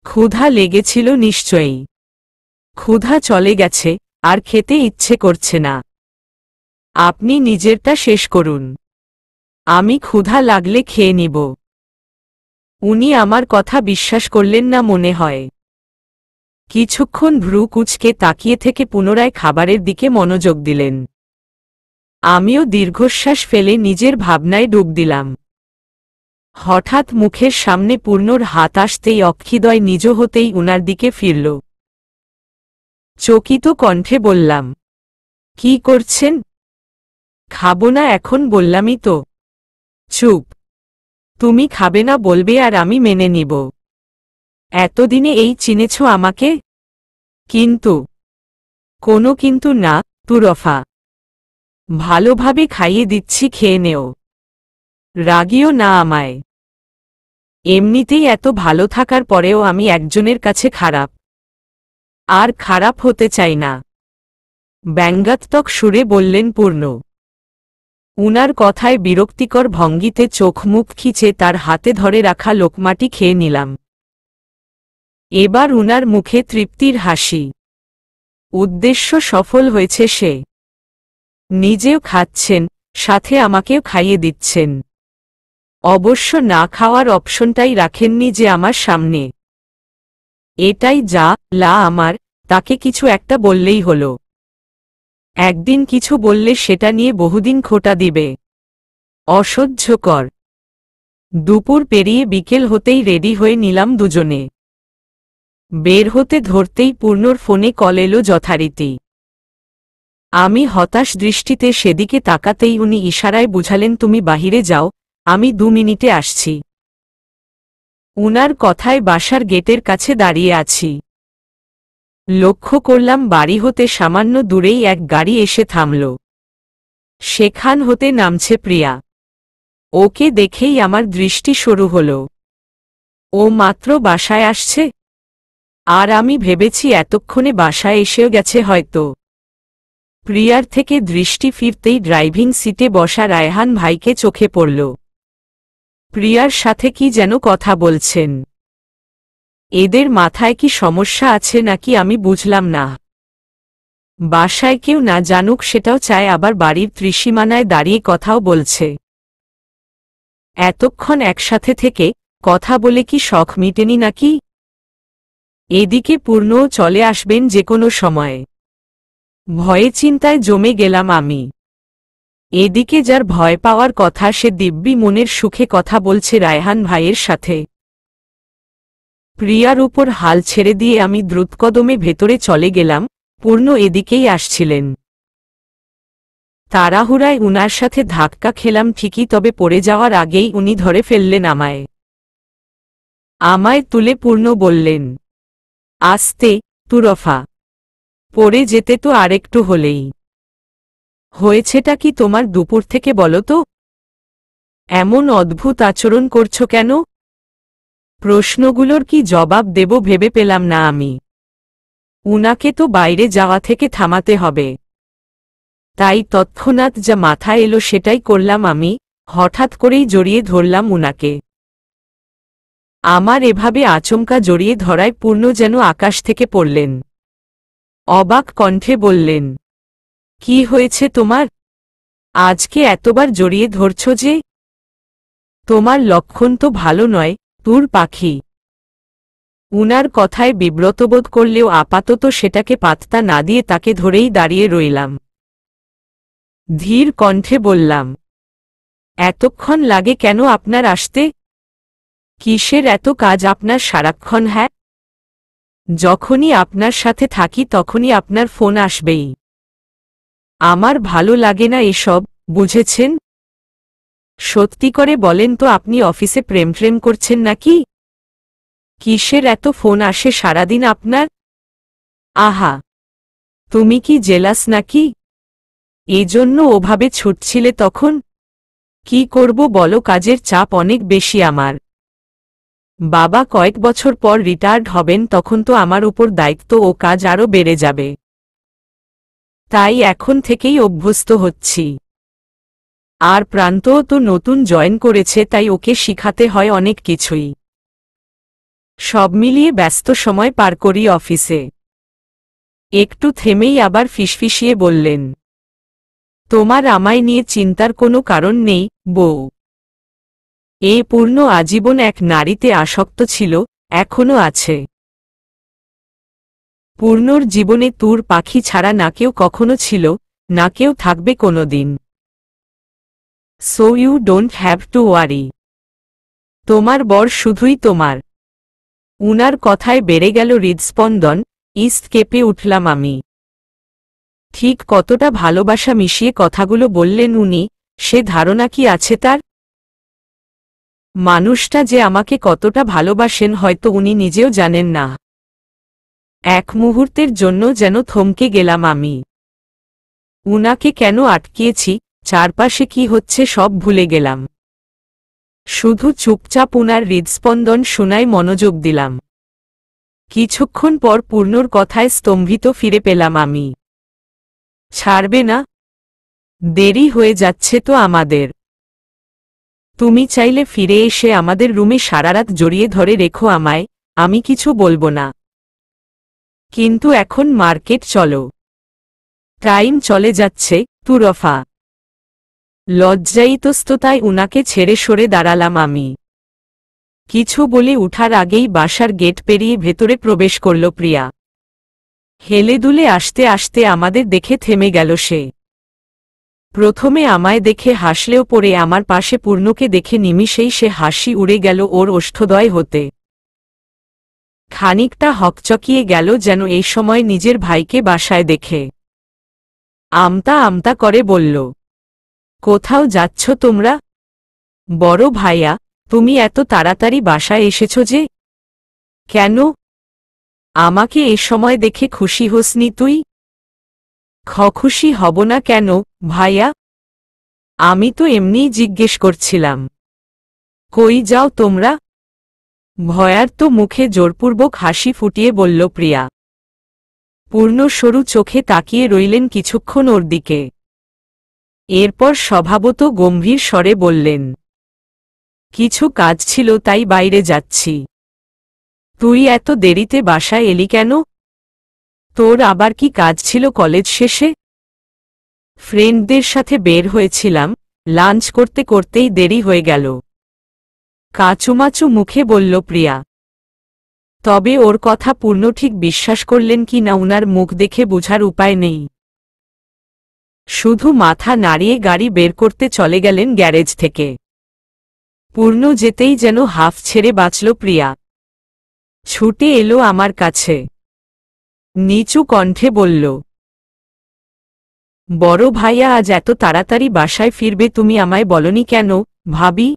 ক্ষুধা লেগেছিল নিশ্চয়ই। ক্ষুধা চলে গেছে, আর খেতে ইচ্ছে করছে না। আপনি নিজেরটা শেষ করুন, আমি ক্ষুধা লাগলে খেয়ে নিব। উনি আমার কথা বিশ্বাস করলেন না মনে হয়। কিছুক্ষণ ভ্রু কুঁচকে তাকিয়ে থেকে পুনরায় খাবারের দিকে মনোযোগ দিলেন। আমিও দীর্ঘশ্বাস ফেলে নিজের ভাবনায় ডুব দিলাম। হঠাৎ মুখের সামনে পূর্ণর হাত আসতেই অক্ষিদয় নিজ হতেই উনার দিকে ফিরল। চকিত কণ্ঠে বললাম, কি করছেন? খাবো না এখন বললামই তো। চুপ। তুমি খাবে না বলবে আর আমি মেনে নিব। এতদিনে এই চিনেছ আমাকে? কিন্তু। কোনো কিন্তু না, তুরফা। ভালোভাবে খাইয়ে দিচ্ছি, খেয়ে নেও। রাগিও না আমায়। এমনিতেই এত ভালো থাকার পরেও আমি একজনের কাছে খারাপ। আর খারাপ হতে চাই না। ব্যঙ্গাত্মক সুরে বললেন পূর্ণ। উনার কথায় বিরক্তিকর ভঙ্গিতে চোখ মুখ খিচে তার হাতে ধরে রাখা লোকমাটি খেয়ে নিলাম। এবার উনার মুখে তৃপ্তির হাসি। উদ্দেশ্য সফল হয়েছে সে। নিজেও খাচ্ছেন, সাথে আমাকেও খাইয়ে দিচ্ছেন। অবশ্য না খাওয়ার অপশনটাই রাখেননি যে আমার সামনে। এটাই যা লা আমার, তাকে কিছু একটা বললেই হলো। একদিন কিছু বললে সেটা নিয়ে বহুদিন খোঁটা দিবে। অসহ্যকর। দুপুর পেরিয়ে বিকেল হতেই রেডি হয়ে নিলাম দুজনে। বের হতে ধরতেই পূর্ণর ফোনে কল এলো যথারীতি। আমি হতাশ দৃষ্টিতে সেদিকে তাকাতেই উনি ইশারায় বুঝালেন, তুমি বাহিরে যাও, আমি 2 মিনিটে আসছি। উনার কথায় বাসার গেটের কাছে দাঁড়িয়ে আছি। লক্ষ্য করলাম বাড়ি হতে সামান্য দূরেই এক গাড়ি এসে থামল। সেখান হতে নামছে প্রিয়া। ওকে দেখেই আমার দৃষ্টি শুরু হল। ও মাত্র বাসায় আসছে, আর আমি ভেবেছি এতক্ষণে বাসায় এসেও গেছে হয়তো। প্রিয়ার থেকে দৃষ্টি ফিরতেই ড্রাইভিং সিটে বসা রায়হান ভাইকে চোখে পড়ল। প্রিয়ার সাথে কি যেন কথা বলছেন। এদের মাথায় কি সমস্যা আছে নাকি আমি বুঝলাম না। বাসায় কেউ না জানুক সেটাও চায়, আবার বাড়ির ত্রিসীমানায় দাঁড়িয়ে কথাও বলছে। এতক্ষণ একসাথে থেকে কথা বলে কি শখ মিটেনি নাকি? এদিকে পূর্ণও চলে আসবেন যে কোনো সময়ে। ভয়ে চিন্তায় জমে গেলাম আমি। এদিকে যার ভয় পাওয়ার কথা সে দিব্যি মনের সুখে কথা বলছে রায়হান ভাইয়ের সাথে। প্রিয়ার উপর হাল ছেড়ে দিয়ে আমি দ্রুতকদমে ভেতরে চলে গেলাম। পূর্ণ এদিকেই আসছিলেন। তাড়াহুড়ায় উনার সাথে ধাক্কা খেলাম ঠিকই, তবে পড়ে যাওয়ার আগেই উনি ধরে ফেললেন আমায়। আমায় তুলে পূর্ণ বললেন, আস্তে তুরফা, পড়ে যেতে তো আরেকটু হলেই। হয়েছেটা কি তোমার দুপুর থেকে বলো তো? এমন অদ্ভুত আচরণ করছো কেন? প্রশ্নগুলোর কি জবাব দেব ভেবে পেলাম না আমি। উনাকে তো বাইরে যাওয়া থেকে থামাতে হবে। তাই তৎক্ষণাৎ যা মাথায় এলো সেটাই করলাম আমি। হঠাৎ করেই জড়িয়ে ধরলাম উনাকে। আমার এভাবে আচমকা জড়িয়ে ধরায় পূর্ণ যেন আকাশ থেকে পড়লেন। অবাক কণ্ঠে বললেন, কি হয়েছে তোমার? আজকে এতবার জড়িয়ে ধরছ যে? তোমার লক্ষণ তো ভালো নয়, তুর পাখি। উনার কথায় বিব্রতবোধ করলেও আপাতত সেটাকে পাত্তা না দিয়ে তাকে ধরেই দাঁড়িয়ে রইলাম। ধীর কণ্ঠে বললাম, এতক্ষণ লাগে কেন আপনার আসতে? কিসের এত কাজ আপনার সারাক্ষণ? হ্যাঁ, যখনই আপনার সাথে থাকি তখনই আপনার ফোন আসবেই। আমার ভালো লাগে না এসব, বুঝেছেন? সত্যি করে বলেন তো, আপনি অফিসে প্রেম করছেন নাকি? কিসের এত ফোন আসে সারাদিন আপনার? আহা, তুমি কি জেলাস নাকি? এজন্য ওভাবে ছুটছিলে তখন? কি করব বলো, কাজের চাপ অনেক বেশি আমার। বাবা কয়েক বছর পর রিটায়ার্ড হবেন, তখন তো আমার উপর দায়িত্ব ও কাজ আরও বেড়ে যাবে। তাই এখন থেকেই অভ্যস্ত হচ্ছি। আর প্রান্তও তো নতুন জয়েন করেছে, তাই ওকে শিখাতে হয় অনেক কিছুই। সব মিলিয়ে ব্যস্ত সময় পার করি অফিসে। একটু থেমেই আবার ফিসফিসিয়ে বললেন, তোমার আমায় নিয়ে চিন্তার কোনো কারণ নেই, বউ। এ পূর্ণ আজীবন এক নারীতে আসক্ত ছিল, এখনো আছে। পূর্ণর জীবনে তুর পাখি ছাড়া না কেউ কখনো ছিল, না কেউ থাকবে কোনোদিন। So you don't have to worry. তোমার বর শুধুই তোমার। উনার কথায় বেড়ে গেল হৃদস্পন্দন, ইস্ট কেঁপে উঠলাম আমি। ঠিক কতটা ভালোবাসা মিশিয়ে কথাগুলো বললেন উনি, সে ধারণা কি আছে তার? মানুষটা যে আমাকে কতটা ভালোবাসেন হয়তো উনি নিজেও জানেন না। এক মুহূর্তের জন্য যেন থমকে গেলাম আমি। উনাকে কেন আটকিয়েছি, চারপাশে কি হচ্ছে সব ভুলে গেলাম। শুধু চুপচাপ উনার হৃদস্পন্দন শোনায় মনোযোগ দিলাম। কিছুক্ষণ পর পূর্ণর কথায় স্তম্ভিত ফিরে পেলাম আমি। ছাড়বে না? দেরি হয়ে যাচ্ছে তো আমাদের। তুমি চাইলে ফিরে এসে আমাদের রুমে সারারাত জড়িয়ে ধরে রেখো আমায়, আমি কিছু বলবো না। কিন্তু এখন মার্কেট চলো। টাইম চলে যাচ্ছে, তুরফা। লজ্জায়িতস্ততায় উনাকে ছেড়ে সরে দাঁড়ালাম আমি। কিছু বলে উঠার আগেই বাসার গেট পেরিয়ে ভেতরে প্রবেশ করল প্রিয়া। হেলে দুলে আসতে আসতে আমাদের দেখে থেমে গেল সে। প্রথমে আমায় দেখে হাসলেও পরে আমার পাশে পূর্ণকে দেখে নিমিষেই সে হাসি উড়ে গেল ওর ওষ্ঠদয় হতে। খানিকটা হকচকিয়ে গেল যেন এই সময় নিজের ভাইকে বাসায় দেখে। আমতা আমতা করে বলল, কোথাও যাচ্ছ তোমরা? বড় ভাইয়া, তুমি এত তাড়াতাড়ি বাসায় এসেছ যে? কেন? আমাকে এ সময় দেখে খুশি হোসনি তুই? খুশি হব না কেন ভাইয়া? আমি তো এমনিই জিজ্ঞেস করছিলাম। কই যাও তোমরা? ভয়ার তো মুখে জোরপূর্বক হাসি ফুটিয়ে বলল প্রিয়া। পূর্ণ সরু চোখে তাকিয়ে রইলেন কিছুক্ষণ ওর দিকে। এরপর স্বভাবত গম্ভীর স্বরে বললেন, কিছু কাজ ছিল তাই বাইরে যাচ্ছি। তুই এত দেরিতে বাসায় এলি কেন? তোর আবার কি কাজ ছিল কলেজ শেষে? ফ্রেন্ডদের সাথে বের হয়েছিলাম, লাঞ্চ করতে করতেই দেরি হয়ে গেল। কাচুমাচু মুখে বলল প্রিয়া। তবে ওর কথা পূর্ণ ঠিক বিশ্বাস করলেন কি না উনার মুখ দেখে বোঝার উপায় নেই। শুধু মাথা নাড়িয়ে গাড়ি বের করতে চলে গেলেন গ্যারেজ থেকে। পূর্ণ যেতেই যেন হাফ ছেড়ে বাঁচল প্রিয়া। ছুটে এলো আমার কাছে, নিচু কণ্ঠে বলল, বড় ভাইয়া আজ এত তাড়াতাড়ি বাসায় ফিরবে তুমি আমায় বলনি কেন ভাবি?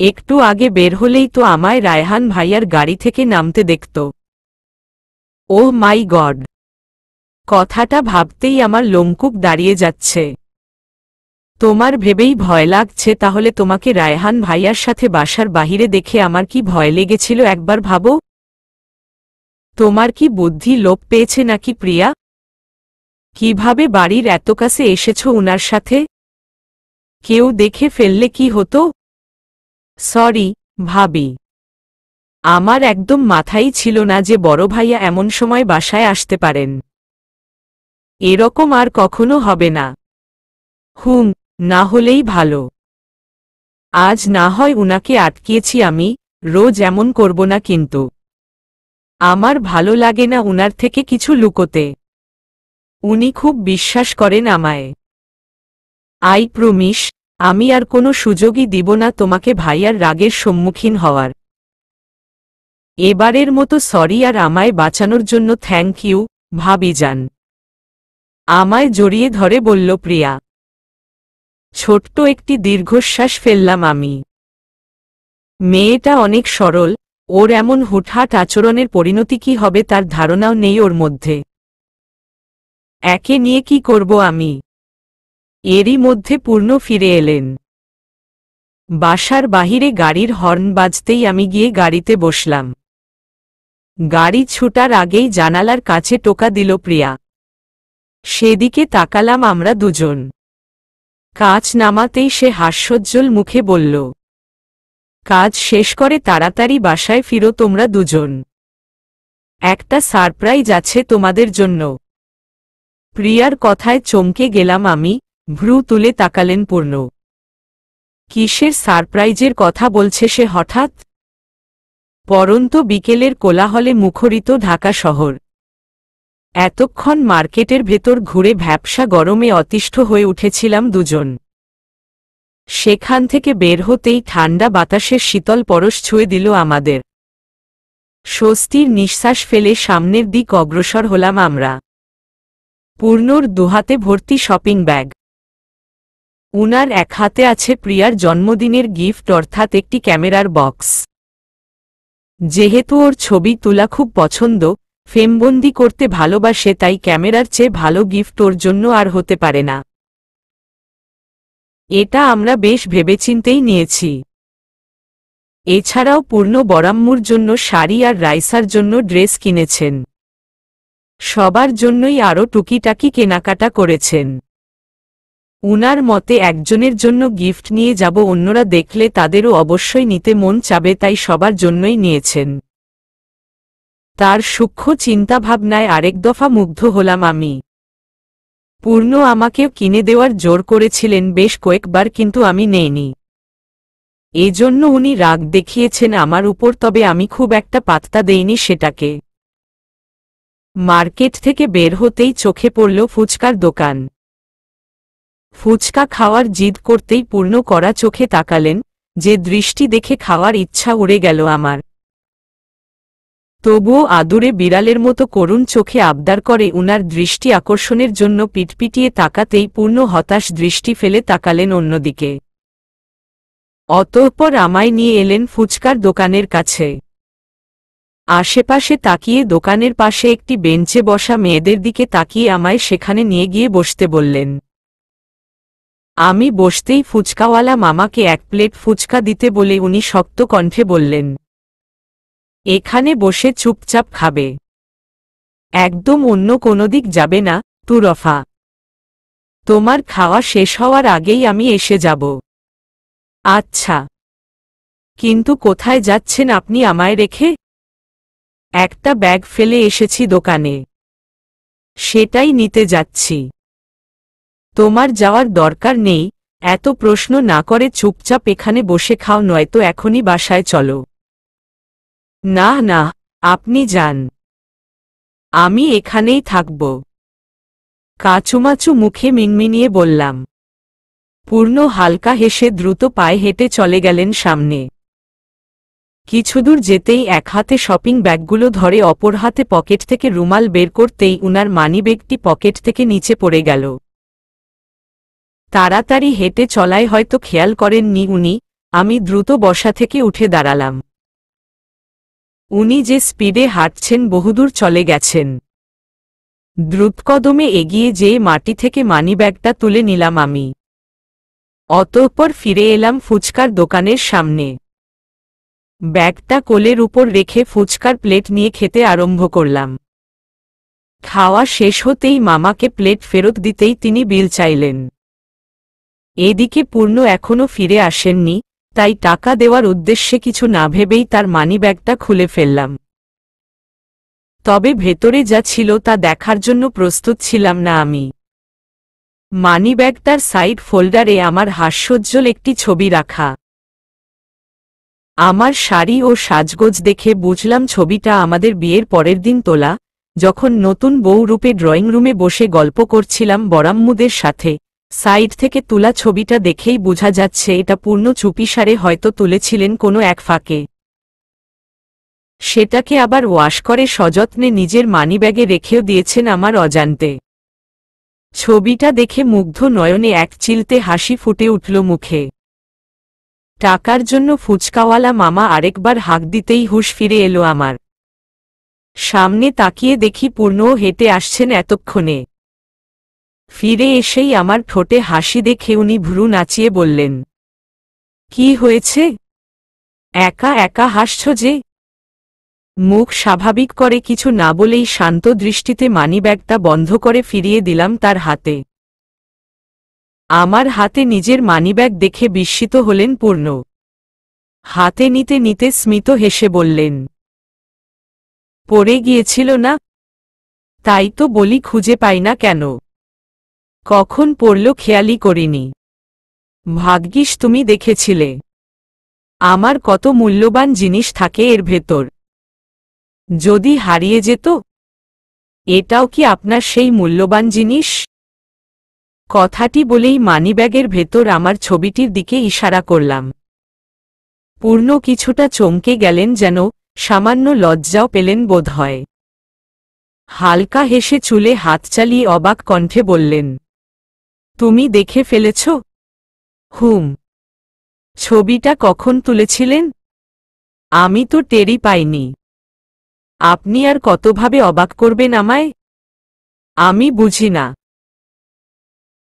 একটু আগে বের হলেই তো আমায় রায়হান ভাইয়ার গাড়ি থেকে নামতে দেখত। ওহ মাই গড, কথাটা ভাবতেই আমার লোমকূপ দাঁড়িয়ে যাচ্ছে। তোমার ভেবেই ভয় লাগছে? তাহলে তোমাকে রায়হান ভাইয়ার সাথে বাসার বাহিরে দেখে আমার কি ভয় লেগেছিল একবার ভাবো। তোমার কি বুদ্ধি লোপ পেয়েছে নাকি প্রিয়া? কিভাবে বাড়ির এত কাছে এসেছো উনার সাথে? কেউ দেখে ফেললে কি হতো? সরি ভাবি, আমার একদম মাথায় ছিল না যে বড় ভাইয়া এমন সময় বাসায় আসতে পারেন। এরকম আর কখনো হবে না। না হলেই ভালো। আজ না হয় উনাকে আটকিয়েছি আমি, রোজ এমন করব না কিন্তু। আমার ভালো লাগে না উনার থেকে কিছু লুকোতে। উনি খুব বিশ্বাস করেন আমায়। আই প্রমিস, আমি আর কোনো সুযোগই দিব না তোমাকে ভাইয়ার রাগের সম্মুখীন হওয়ার। এবারের মতো সরি আর আমায় বাঁচানোর জন্য থ্যাংক ইউ ভাবিজান। আমায় জড়িয়ে ধরে বলল প্রিয়া। ছোট্ট একটি দীর্ঘশ্বাস ফেললাম আমি। মেয়েটা অনেক সরল, ওর এমন হুটহাট আচরণের পরিণতি কি হবে তার ধারণাও নেই ওর মধ্যে। একে নিয়ে কি করব আমি? এরই মধ্যে পূর্ণ ফিরে এলেন। বাসার বাহিরে গাড়ির হর্ন বাজতেই আমি গিয়ে গাড়িতে বসলাম। গাড়ি ছুটার আগেই জানালার কাছে টোকা দিল প্রিয়া। সেদিকে তাকালাম আমরা দুজন। কাঁচ নামাতেই সে হাস্যোজ্জ্বল মুখে বলল, কাজ শেষ করে তাড়াতাড়ি বাসায় ফিরো তোমরা দুজন। একটা সারপ্রাইজ আছে তোমাদের জন্য। প্রিয়ার কথায় চমকে গেলাম আমি, ভ্রু তুলে তাকালেন পূর্ণ। কিসের সারপ্রাইজের কথা বলছে সে হঠাৎ? পরন্ত বিকেলের কোলাহলে মুখরিত ঢাকা শহর। এতক্ষণ মার্কেটের ভেতর ঘুরে ভ্যাপসা গরমে অতিষ্ঠ হয়ে উঠেছিলাম দুজন। সেখান থেকে বের হতেই ঠান্ডা বাতাসের শীতল পরশ ছুঁয়ে দিল আমাদের। স্বস্তির নিঃশ্বাস ফেলে সামনের দিক অগ্রসর হলাম আমরা। পূর্ণর দুহাতে ভর্তি শপিং ব্যাগ। উনার এক হাতে আছে প্রিয়ার জন্মদিনের গিফট অর্থাৎ একটি ক্যামেরার বক্স। যেহেতু ওর ছবি তোলা খুব পছন্দ, ফ্রেমবন্দি করতে ভালোবাসে, তাই ক্যামেরার চেয়ে ভালো গিফট ওর জন্য আর হতে পারে না। এটা আমরা বেশ ভেবেচিন্তেই নিয়েছি। এছাড়াও পূর্ণ বরাম্মুর জন্য শাড়ি আর রাইসার জন্য ড্রেস কিনেছেন। সবার জন্যই আরও টুকিটাকি কেনাকাটা করেছেন। উনার মতে একজনের জন্য গিফট নিয়ে যাব, অন্যরা দেখলে তাদেরও অবশ্যই নিতে মন চাবে, তাই সবার জন্যই নিয়েছেন। তার সূক্ষ্ম চিন্তাভাবনায় আরেক দফা মুগ্ধ হলাম আমি। পূর্ণ আমাকেও কিনে দেওয়ার জোর করেছিলেন বেশ কয়েকবার, কিন্তু আমি নেইনি। এজন্য উনি রাগ দেখিয়েছেন আমার উপর, তবে আমি খুব একটা পাত্তা দেইনি সেটাকে। মার্কেট থেকে বের হতেই চোখে পড়ল ফুচকার দোকান। ফুচকা খাওয়ার জিদ করতেই পূর্ণ করা চোখে তাকালেন, যে দৃষ্টি দেখে খাওয়ার ইচ্ছা উড়ে গেল আমার। তবুও আদুরে বিড়ালের মতো করুণ চোখে আবদার করে উনার দৃষ্টি আকর্ষণের জন্য পিটপিটিয়ে তাকাতেই পূর্ণ হতাশ দৃষ্টি ফেলে তাকালেন অন্যদিকে। অতঃপর আমায় নিয়ে এলেন ফুচকার দোকানের কাছে। আশেপাশে তাকিয়ে দোকানের পাশে একটি বেঞ্চে বসা মেয়েদের দিকে তাকিয়ে আমায় সেখানে নিয়ে গিয়ে বসতে বললেন। আমি বসতেই ফুচকাওয়ালা মামাকে এক প্লেট ফুচকা দিতে বলে উনি শক্ত কণ্ঠে বললেন, এখানে বসে চুপচাপ খাবে, একদম অন্য কোনো দিক যাবে না তুরফা। তোমার খাওয়া শেষ হওয়ার আগেই আমি এসে যাব। আচ্ছা। কিন্তু কোথায় যাচ্ছেন আপনি আমায় রেখে? একটা ব্যাগ ফেলে এসেছি দোকানে, সেটাই নিতে যাচ্ছি। তোমার যাওয়ার দরকার নেই, এত প্রশ্ন না করে চুপচাপ এখানে বসে খাও, নয়তো এখনই বাসায় চলো। না না, আপনি যান, আমি এখানেই থাকব, কাচুমাচু মুখে মিনমিনিয়ে বললাম। পূর্ণ হালকা হেসে দ্রুত পায়ে হেঁটে চলে গেলেন সামনে। কিছুদূর যেতেই এক হাতে শপিং ব্যাগগুলো ধরে অপর হাতে পকেট থেকে রুমাল বের করতেই উনার মানিব্যাগটি পকেট থেকে নিচে পড়ে গেল। তাড়াতাড়ি হেঁটে চলায় হয়তো খেয়াল করেননি উনি, আমি দ্রুত বসা থেকে উঠে দাঁড়ালাম। উনি যে স্পিডে হাঁটছেন বহুদূর চলে গেছেন। দ্রুতকদমে এগিয়ে যেয়ে মাটি থেকে মানিব্যাগটা তুলে নিলাম আমি। অতঃপর ফিরে এলাম ফুচকার দোকানের সামনে। ব্যাগটা কোলের উপর রেখে ফুচকার প্লেট নিয়ে খেতে আরম্ভ করলাম। খাওয়া শেষ হতেই মামাকে প্লেট ফেরত দিতেই তিনি বিল চাইলেন। এদিকে পূর্ণ এখনো ফিরে আসেননি, তাই টাকা দেওয়ার উদ্দেশ্যে কিছু না ভেবেই তার মানিব্যাগটা খুলে ফেললাম। তবে ভেতরে যা ছিল তা দেখার জন্য প্রস্তুত ছিলাম না আমি। মানিব্যাগটার সাইড ফোল্ডারে আমার হাস্যোজ্জ্বল একটি ছবি রাখা। আমার শাড়ি ও সাজগোজ দেখে বুঝলাম ছবিটা আমাদের বিয়ের পরের দিন তোলা, যখন নতুন বউ রূপে ড্রয়িং রুমে বসে গল্প করছিলাম বরাম্মুদের সাথে। সাইড থেকে তোলা ছবিটা দেখেই বোঝা যাচ্ছে এটা পূর্ণ চুপিসারে হয়তো তুলেছিলেন কোনো এক ফাঁকে। সেটাকে আবার ওয়াশ করে সযত্নে নিজের মানিব্যাগে রেখেও দিয়েছেন আমার অজান্তে। ছবিটা দেখে মুগ্ধ নয়নে এক চিলতে হাসি ফুটে উঠল মুখে। টাকার জন্য ফুচকাওয়ালা মামা আরেকবার হাঁক দিতেই হুঁশ ফিরে এলো আমার। সামনে তাকিয়ে দেখি পূর্ণও হেঁটে আসছেন এতক্ষণে। ফিরে এসেই আমার ঠোঁটে হাসি দেখে উনি ভ্রু নাচিয়ে বললেন, কি হয়েছে, একা একা হাসছ যে? মুখ স্বাভাবিক করে কিছু না বলেই শান্ত দৃষ্টিতে মানিব্যাগটা বন্ধ করে ফিরিয়ে দিলাম তার হাতে। আমার হাতে নিজের মানিব্যাগ দেখে বিস্মিত হলেন পূর্ণ। হাতে নিতে নিতে স্মিত হেসে বললেন, পড়ে গিয়েছিল না? তাই তো বলি খুঁজে পাই না কেন। কখন পড়ল খেয়ালই করিনি। ভাগ্যিস তুমি দেখেছিলে। আমার কত মূল্যবান জিনিস থাকে এর ভেতর। যদি হারিয়ে যেত? এটাও কি আপনার সেই মূল্যবান জিনিস? কথাটি বলেই মানিব্যাগের ভেতর আমার ছবিটির দিকে ইশারা করলাম। পূর্ণ কিছুটা চমকে গেলেন, যেন সামান্য লজ্জাও পেলেন বোধহয়। হালকা হেসে চুলে হাত চালিয়ে অবাক কণ্ঠে বললেন, তুমি দেখে ফেলেছ? হুম। ছবিটা কখন তুলেছিলেন? আমি তো টেরই পাইনি। আপনি আর কতভাবে অবাক করবেন আমায়? আমি বুঝি না।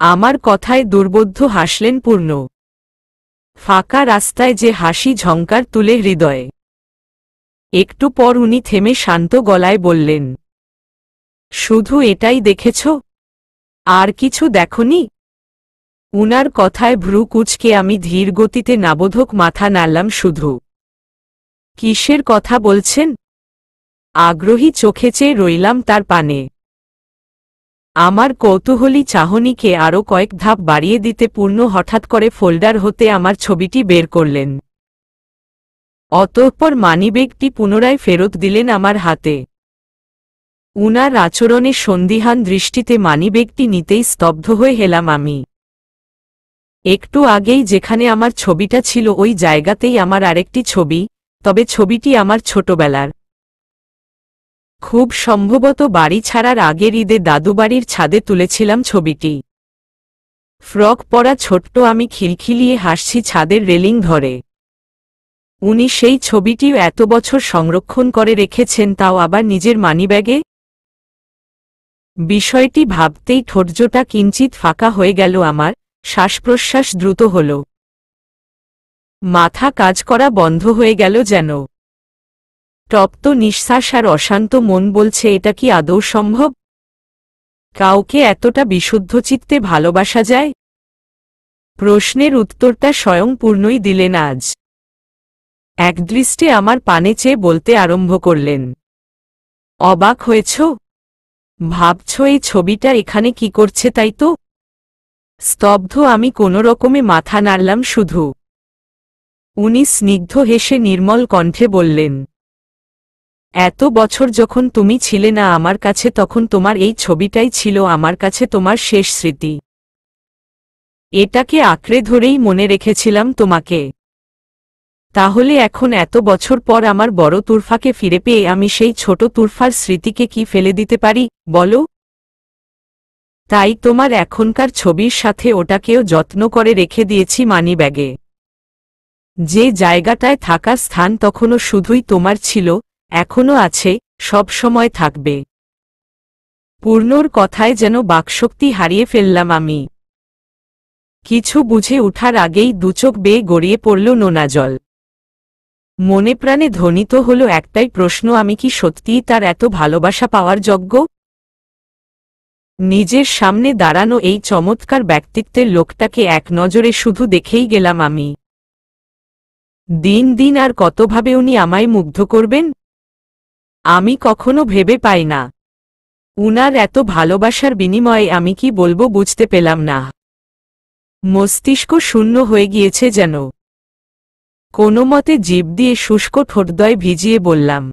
আমার কথায় দুর্বোধ্য হাসলেন পূর্ণ। ফাঁকা রাস্তায় যে হাসি ঝংকার তুলে হৃদয়ে। একটু পর উনি থেমে শান্ত গলায় বললেন, শুধু এটাই দেখেছ? আর কিছু দেখনি? উনার কথায় ভ্রু কুঁচকে আমি ধীর গতিতে নাবোধক মাথা নাড়লাম শুধু। কিসের কথা বলছেন? আগ্রহী চোখে চেয়ে রইলাম তার পানে। আমার কৌতূহলী চাহনিকে আরও কয়েক ধাপ বাড়িয়ে দিতে পূর্ণ হঠাৎ করে ফোল্ডার হতে আমার ছবিটি বের করলেন। অতঃপর মানিব্যাগটি পুনরায় ফেরত দিলেন আমার হাতে। উনার আচরণে সন্দিহান দৃষ্টিতে মানিব্যাগটি নিতেই স্তব্ধ হয়ে হেলাম আমি। একটু আগেই যেখানে আমার ছবিটা ছিল ওই জায়গাতেই আমার আরেকটি ছবি, তবে ছবিটি আমার ছোটবেলার। খুব সম্ভবত বাড়ি ছাড়ার আগের ঈদে দাদুবাড়ির ছাদে তুলেছিলাম ছবিটি। ফ্রক পরা ছোট্ট আমি খিলখিলিয়ে হাসছি ছাদের রেলিং ধরে। উনি সেই ছবিটিও এত বছর সংরক্ষণ করে রেখেছেন, তাও আবার নিজের মানিব্যাগে। বিষয়টি ভাবতেই ঠোঁটজোটা কিঞ্চিত ফাঁকা হয়ে গেল আমার, শ্বাসপ্রশ্বাস দ্রুত হল। মাথা কাজ করা বন্ধ হয়ে গেল যেন। তপ্ত নিঃশ্বাস আর অশান্ত মন বলছে, এটা কি আদৌ সম্ভব? কাউকে এতটা বিশুদ্ধচিত্তে ভালোবাসা যায়? প্রশ্নের উত্তরটা স্বয়ং পূর্ণই দিলেন আজ। একদৃষ্টে আমার পানে চেয়ে বলতে আরম্ভ করলেন, অবাক হয়েছ? ভাবছ এই ছবিটা এখানে কি করছে তাই তো? স্তব্ধ আমি কোনো রকমে মাথা নাড়লাম শুধু। উনি স্নিগ্ধ হেসে নির্মল কণ্ঠে বললেন, এত বছর যখন তুমি ছিলে না আমার কাছে তখন তোমার এই ছবিটাই ছিল আমার কাছে তোমার শেষ স্মৃতি। এটাকে আঁকড়ে ধরেই মনে রেখেছিলাম তোমাকে। তাহলে এখন এত বছর পর আমার বড় তুরফাকে ফিরে পেয়ে আমি সেই ছোট তুরফার স্মৃতিকে কি ফেলে দিতে পারি বলো? তাই তোমার এখনকার ছবির সাথে ওটাকেও যত্ন করে রেখে দিয়েছি মানিব্যাগে। যে জায়গাটায় থাকার স্থান তখনও শুধুই তোমার ছিল, এখনো আছে, সব সময় থাকবে। পূর্ণর কথায় যেন বাকশক্তি হারিয়ে ফেললাম আমি। কিছু বুঝে উঠার আগেই দুচোখ বেয়ে গড়িয়ে পড়ল নোনা জল। মনে প্রাণে ধ্বনিত হল একটাই প্রশ্ন, আমি কি সত্যিই তার এত ভালোবাসা পাওয়ার যোগ্য? নিজের সামনে দাঁড়ানো এই চমৎকার ব্যক্তিত্বের লোকটাকে এক নজরে শুধু দেখেই গেলাম আমি। দিন দিন আর কতভাবে উনি আমায় মুগ্ধ করবেন আমি কখনো ভেবে পাই না। উনার এত ভালোবাসার বিনিময়ে আমি কি বলবো বুঝতে পেলাম না। মস্তিষ্ক শূন্য হয়ে গিয়েছে যেন। কোনো মতে জিভ দিয়ে শুষ্ক ঠোঁটদ্বয় ভিজিয়ে বললাম,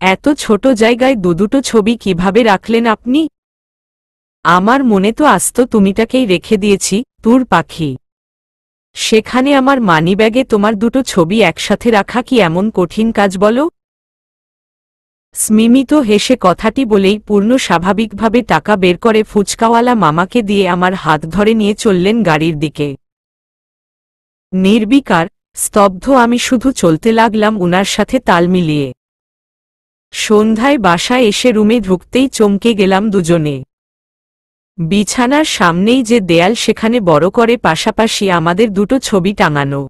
এত ছোট জায়গায় দুটো ছবি কিভাবে রাখলেন আপনি? আমার মনে তো আস্ত তুমিটাকেই রেখে দিয়েছি, তুর পাখি। সেখানে আমার মানিব্যাগে তোমার দুটো ছবি একসাথে রাখা কি এমন কঠিন কাজ বলো? স্মিমিত হেসে কথাটি বলেই পূর্ণ স্বাভাবিকভাবে টাকা বের করে ফুচকাওয়ালা মামাকে দিয়ে আমার হাত ধরে নিয়ে চললেন গাড়ির দিকে। নির্বিকার, স্তব্ধ আমি শুধু চলতে লাগলাম উনার সাথে তাল মিলিয়ে। সন্ধ্যায় বাসায় এসে রুমে ঢুকতেই চমকে গেলাম দুজনে। বিছানার সামনেই যে দেয়াল সেখানে বড় করে পাশাপাশি আমাদের দুটো ছবি টাঙানো।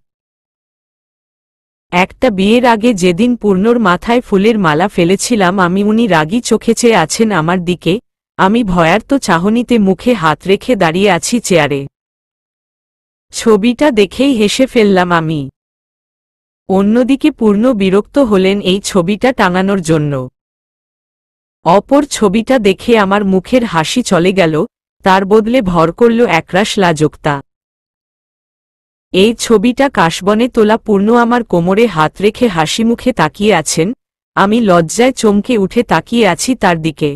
একটা বিয়ের আগে যেদিন পূর্ণর মাথায় ফুলের মালা ফেলেছিলাম আমি, উনি রাগী চোখে চেয়ে আছেন আমার দিকে, আমি ভয়ার্ত চাহনিতে মুখে হাত রেখে দাঁড়িয়ে আছি চেয়ারে। ছবিটা দেখেই হেসে ফেললাম আমি। অন্যদিকে পূর্ণ বিরক্ত হলেন এই ছবিটা টাঙানোর জন্য। অপর ছবিটা দেখে আমার মুখের হাসি চলে গেল, তার বদলে ভর করল একরাশ লাজুকতা। এই ছবিটা কাশবনে তোলা। পূর্ণ আমার কোমরে হাত রেখে হাসি মুখে তাকিয়ে আছেন, আমি লজ্জায় চমকে উঠে তাকিয়ে আছি তার দিকে।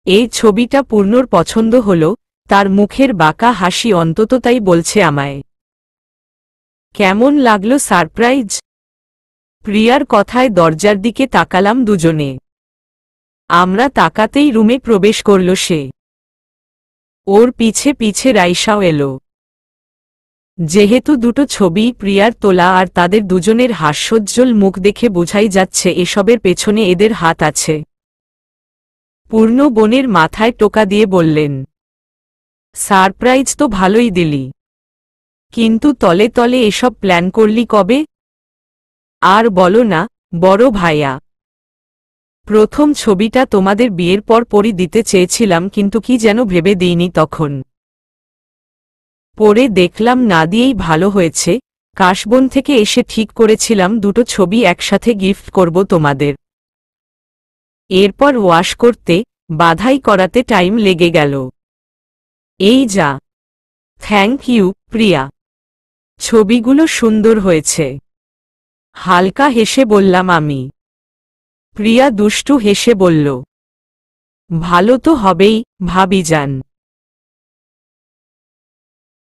এই ছবিটা পূর্ণর পছন্দ হল, তার মুখের বাঁকা হাসি অন্তত তাই বলছে আমায়। কেমন লাগলো সারপ্রাইজ? প্রিয়ার কথায় দরজার দিকে তাকালাম দুজনে। আমরা তাকাতেই রুমে প্রবেশ করল সে। ওর পিছে পিছে রাইসাও এলো। যেহেতু দুটো ছবি প্রিয়ার তোলা আর তাদের দুজনের হাস্যোজ্জ্বল মুখ দেখে বোঝাই যাচ্ছে এসবের পেছনে এদের হাত আছে। পূর্ণ বোনের মাথায় টোকা দিয়ে বললেন, সারপ্রাইজ তো ভালোই দিলি, কিন্তু তলে তলে এসব প্ল্যান করলি কবে? আর বলো না, বড় ভাইয়া। প্রথম ছবিটা তোমাদের বিয়ের পর পরই দিতে চেয়েছিলাম, কিন্তু কি যেন ভেবে দিইনি তখন। পরে দেখলাম না দিয়েই ভালো হয়েছে। কাশবন থেকে এসে ঠিক করেছিলাম দুটো ছবি একসাথে গিফট করব তোমাদের। এরপর ওয়াশ করতে, বাধাই করাতে টাইম লেগে গেল। এই যা। থ্যাংক ইউ প্রিয়া, ছবিগুলো সুন্দর হয়েছে। হালকা হেসে বললাম আমি। প্রিয়া দুষ্টু হেসে বলল, ভালো তো হবেই ভাবিজান।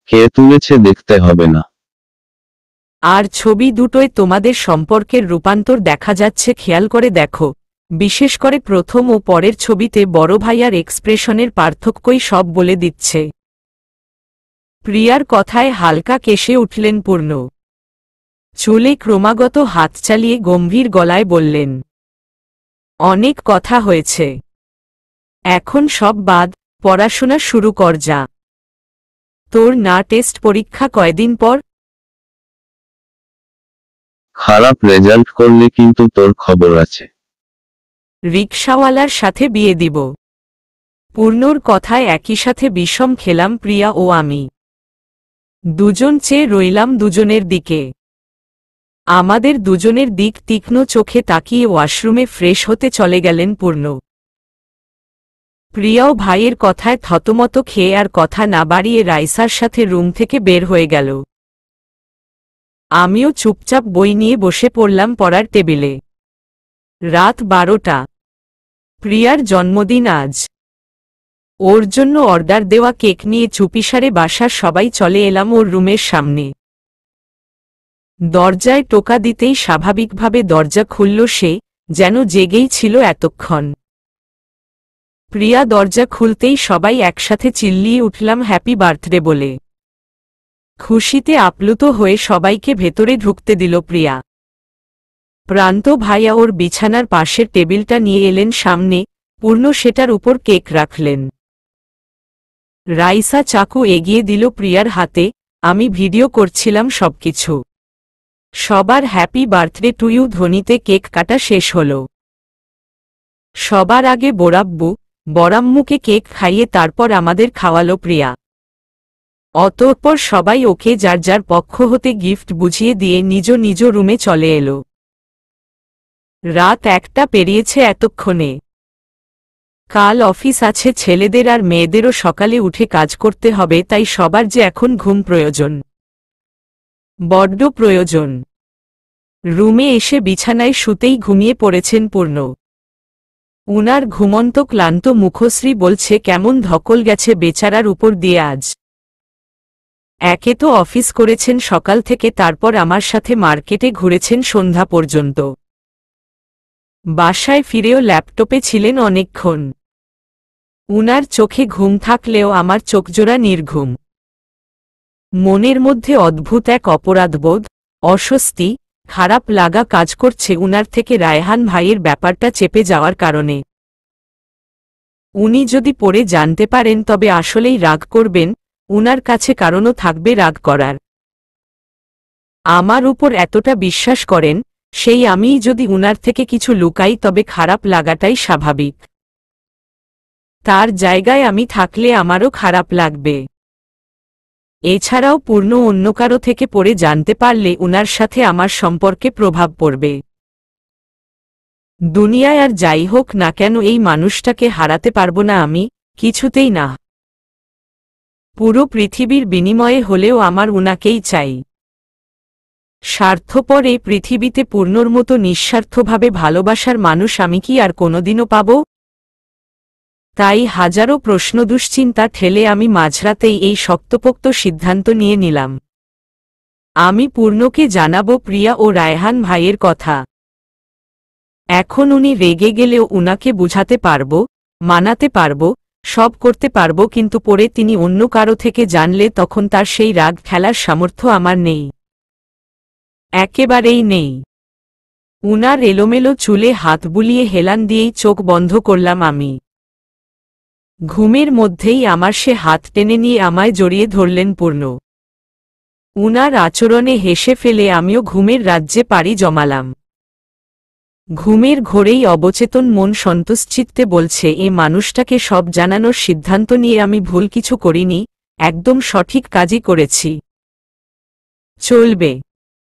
কে তুলেছে দেখতে হবে না। আর ছবি দুটোয় তোমাদের সম্পর্কের রূপান্তর দেখা যাচ্ছে, খেয়াল করে দেখো। বিশেষ করে প্রথম ও পরের ছবিতে বড় ভাইয়ার এক্সপ্রেশনের পার্থক্যই সব বলে দিচ্ছে। প্রিয়ার কথায় হালকা কেশে উঠলেন পূর্ণ। চুলে ক্রমাগত হাত চালিয়ে গম্ভীর গলায় বললেন, অনেক কথা হয়েছে, এখন সব বাদ, পড়াশোনা শুরু কর যা। তোর না টেস্ট পরীক্ষা কয়দিন পর? খারাপ রেজাল্ট করলে কিন্তু তোর খবর আছে। রিকশাওয়ালার সাথে বিয়ে দিব। পূর্ণর কথায় একই সাথে বিষম খেলাম প্রিয়া ও আমি। দুজন চেয়ে রইলাম দুজনের দিকে। আমাদের দুজনের দিক তীক্ষ্ণ চোখে তাকিয়ে ওয়াশরুমে ফ্রেশ হতে চলে গেলেন পূর্ণ। প্রিয়াও ভাইয়ের কথায় থতমত খেয়ে আর কথা না বাড়িয়ে রাইসার সাথে রুম থেকে বের হয়ে গেল। আমিও চুপচাপ বই নিয়ে বসে পড়লাম পড়ার টেবিলে। রাত 12টা। প্রিয়ার জন্মদিন আজ। ওর জন্য অর্ডার দেওয়া কেক নিয়ে চুপিসারে বাসার সবাই চলে এলাম ওর রুমের সামনে। দরজায় টোকা দিতেই স্বাভাবিকভাবে দরজা খুলল সে, যেন জেগেই ছিল এতক্ষণ। প্রিয়া দরজা খুলতেই সবাই একসাথে চিল্লিয়ে উঠলাম হ্যাপি বার্থডে বলে। খুশিতে আপ্লুত হয়ে সবাইকে ভেতরে ঢুকতে দিল প্রিয়া। প্রান্ত ভাইয়া ওর বিছানার পাশের টেবিলটা নিয়ে এলেন সামনে, পূর্ণ সেটার উপর কেক রাখলেন। রাইসা চাকু এগিয়ে দিল প্রিয়ার হাতে, আমি ভিডিও করছিলাম সবকিছু। সবার হ্যাপি বার্থডে টু ইউ ধ্বনিতে কেক কাটা শেষ হল। সবার আগে বড়াম্মুকে কেক খাইয়ে তারপর আমাদের খাওয়ালো প্রিয়া। অতঃপর সবাই ওকে যার যার পক্ষ হতে গিফট বুঝিয়ে দিয়ে নিজ নিজ রুমে চলে এলো। রাত 1টা পেরিয়েছে এতক্ষণে। কাল অফিস আছে ছেলেদের আর মেয়েদেরও সকালে উঠে কাজ করতে হবে, তাই সবার যে এখন ঘুম প্রয়োজন, বড্ড প্রয়োজন। রুমে এসে বিছানায় শুতেই ঘুমিয়ে পড়েছেন পূর্ণ। উনার ঘুমন্ত ক্লান্ত মুখশ্রী বলছে কেমন ধকল গেছে বেচারার উপর দিয়ে আজ। একে তো অফিস করেছেন সকাল থেকে, তারপর আমার সাথে মার্কেটে ঘুরেছেন সন্ধ্যা পর্যন্ত। বাসায় ফিরেও ল্যাপটপে ছিলেন অনেকক্ষণ। উনার চোখে ঘুম থাকলেও আমার চোখজোড়া নির্ঘুম। মনের মধ্যে অদ্ভুত এক অপরাধবোধ, অস্বস্তি, খারাপ লাগা কাজ করছে উনার থেকে রায়হান ভাইয়ের ব্যাপারটা চেপে যাওয়ার কারণে। উনি যদি পড়ে জানতে পারেন তবে আসলেই রাগ করবেন, উনার কাছে কারণও থাকবে রাগ করার। আমার উপর এতটা বিশ্বাস করেন, সেই আমিই যদি উনার থেকে কিছু লুকাই তবে খারাপ লাগাটাই স্বাভাবিক। তার জায়গায় আমি থাকলে আমারও খারাপ লাগবে। এছাড়াও পূর্ণ অন্য কারো থেকে পড়ে জানতে পারলে উনার সাথে আমার সম্পর্কে প্রভাব পড়বে। দুনিয়ায় আর যাই হোক না কেন এই মানুষটাকে হারাতে পারবো না আমি, কিছুতেই না। পুরো পৃথিবীর বিনিময়ে হলেও আমার উনাকেই চাই। স্বার্থপর এই পৃথিবীতে পূর্ণর মতো নিঃস্বার্থভাবে ভালোবাসার মানুষ আমি কি আর কোনোদিনও পাব? তাই হাজারো প্রশ্ন দুশ্চিন্তা ঠেলে আমি মাঝরাতেই এই শক্তপোক্ত সিদ্ধান্ত নিয়ে নিলাম। আমি পূর্ণকে জানাবো প্রিয়া ও রায়হান ভাইয়ের কথা। এখন উনি রেগে গেলেও উনাকে বুঝাতে পারবো, মানাতে পারবো, সব করতে পারবো, কিন্তু পরে তিনি অন্য কারো থেকে জানলে তখন তার সেই রাগ খেলার সামর্থ্য আমার নেই, একেবারেই নেই। উনার এলোমেলো চুলে হাত বুলিয়ে হেলান দিয়েই চোখ বন্ধ করলাম আমি। ঘুমের মধ্যেই আমার সে হাত টেনে নিয়ে আমায় জড়িয়ে ধরলেন পূর্ণ। উনার আচরণে হেসে ফেলে আমিও ঘুমের রাজ্যে পাড়ি জমালাম। ঘুমের ঘোরেই অবচেতন মন সন্তোষচিত্তে বলছে এ মানুষটাকে সব জানানোর সিদ্ধান্ত নিয়ে আমি ভুল কিছু করিনি, একদম সঠিক কাজই করেছি। চলবে।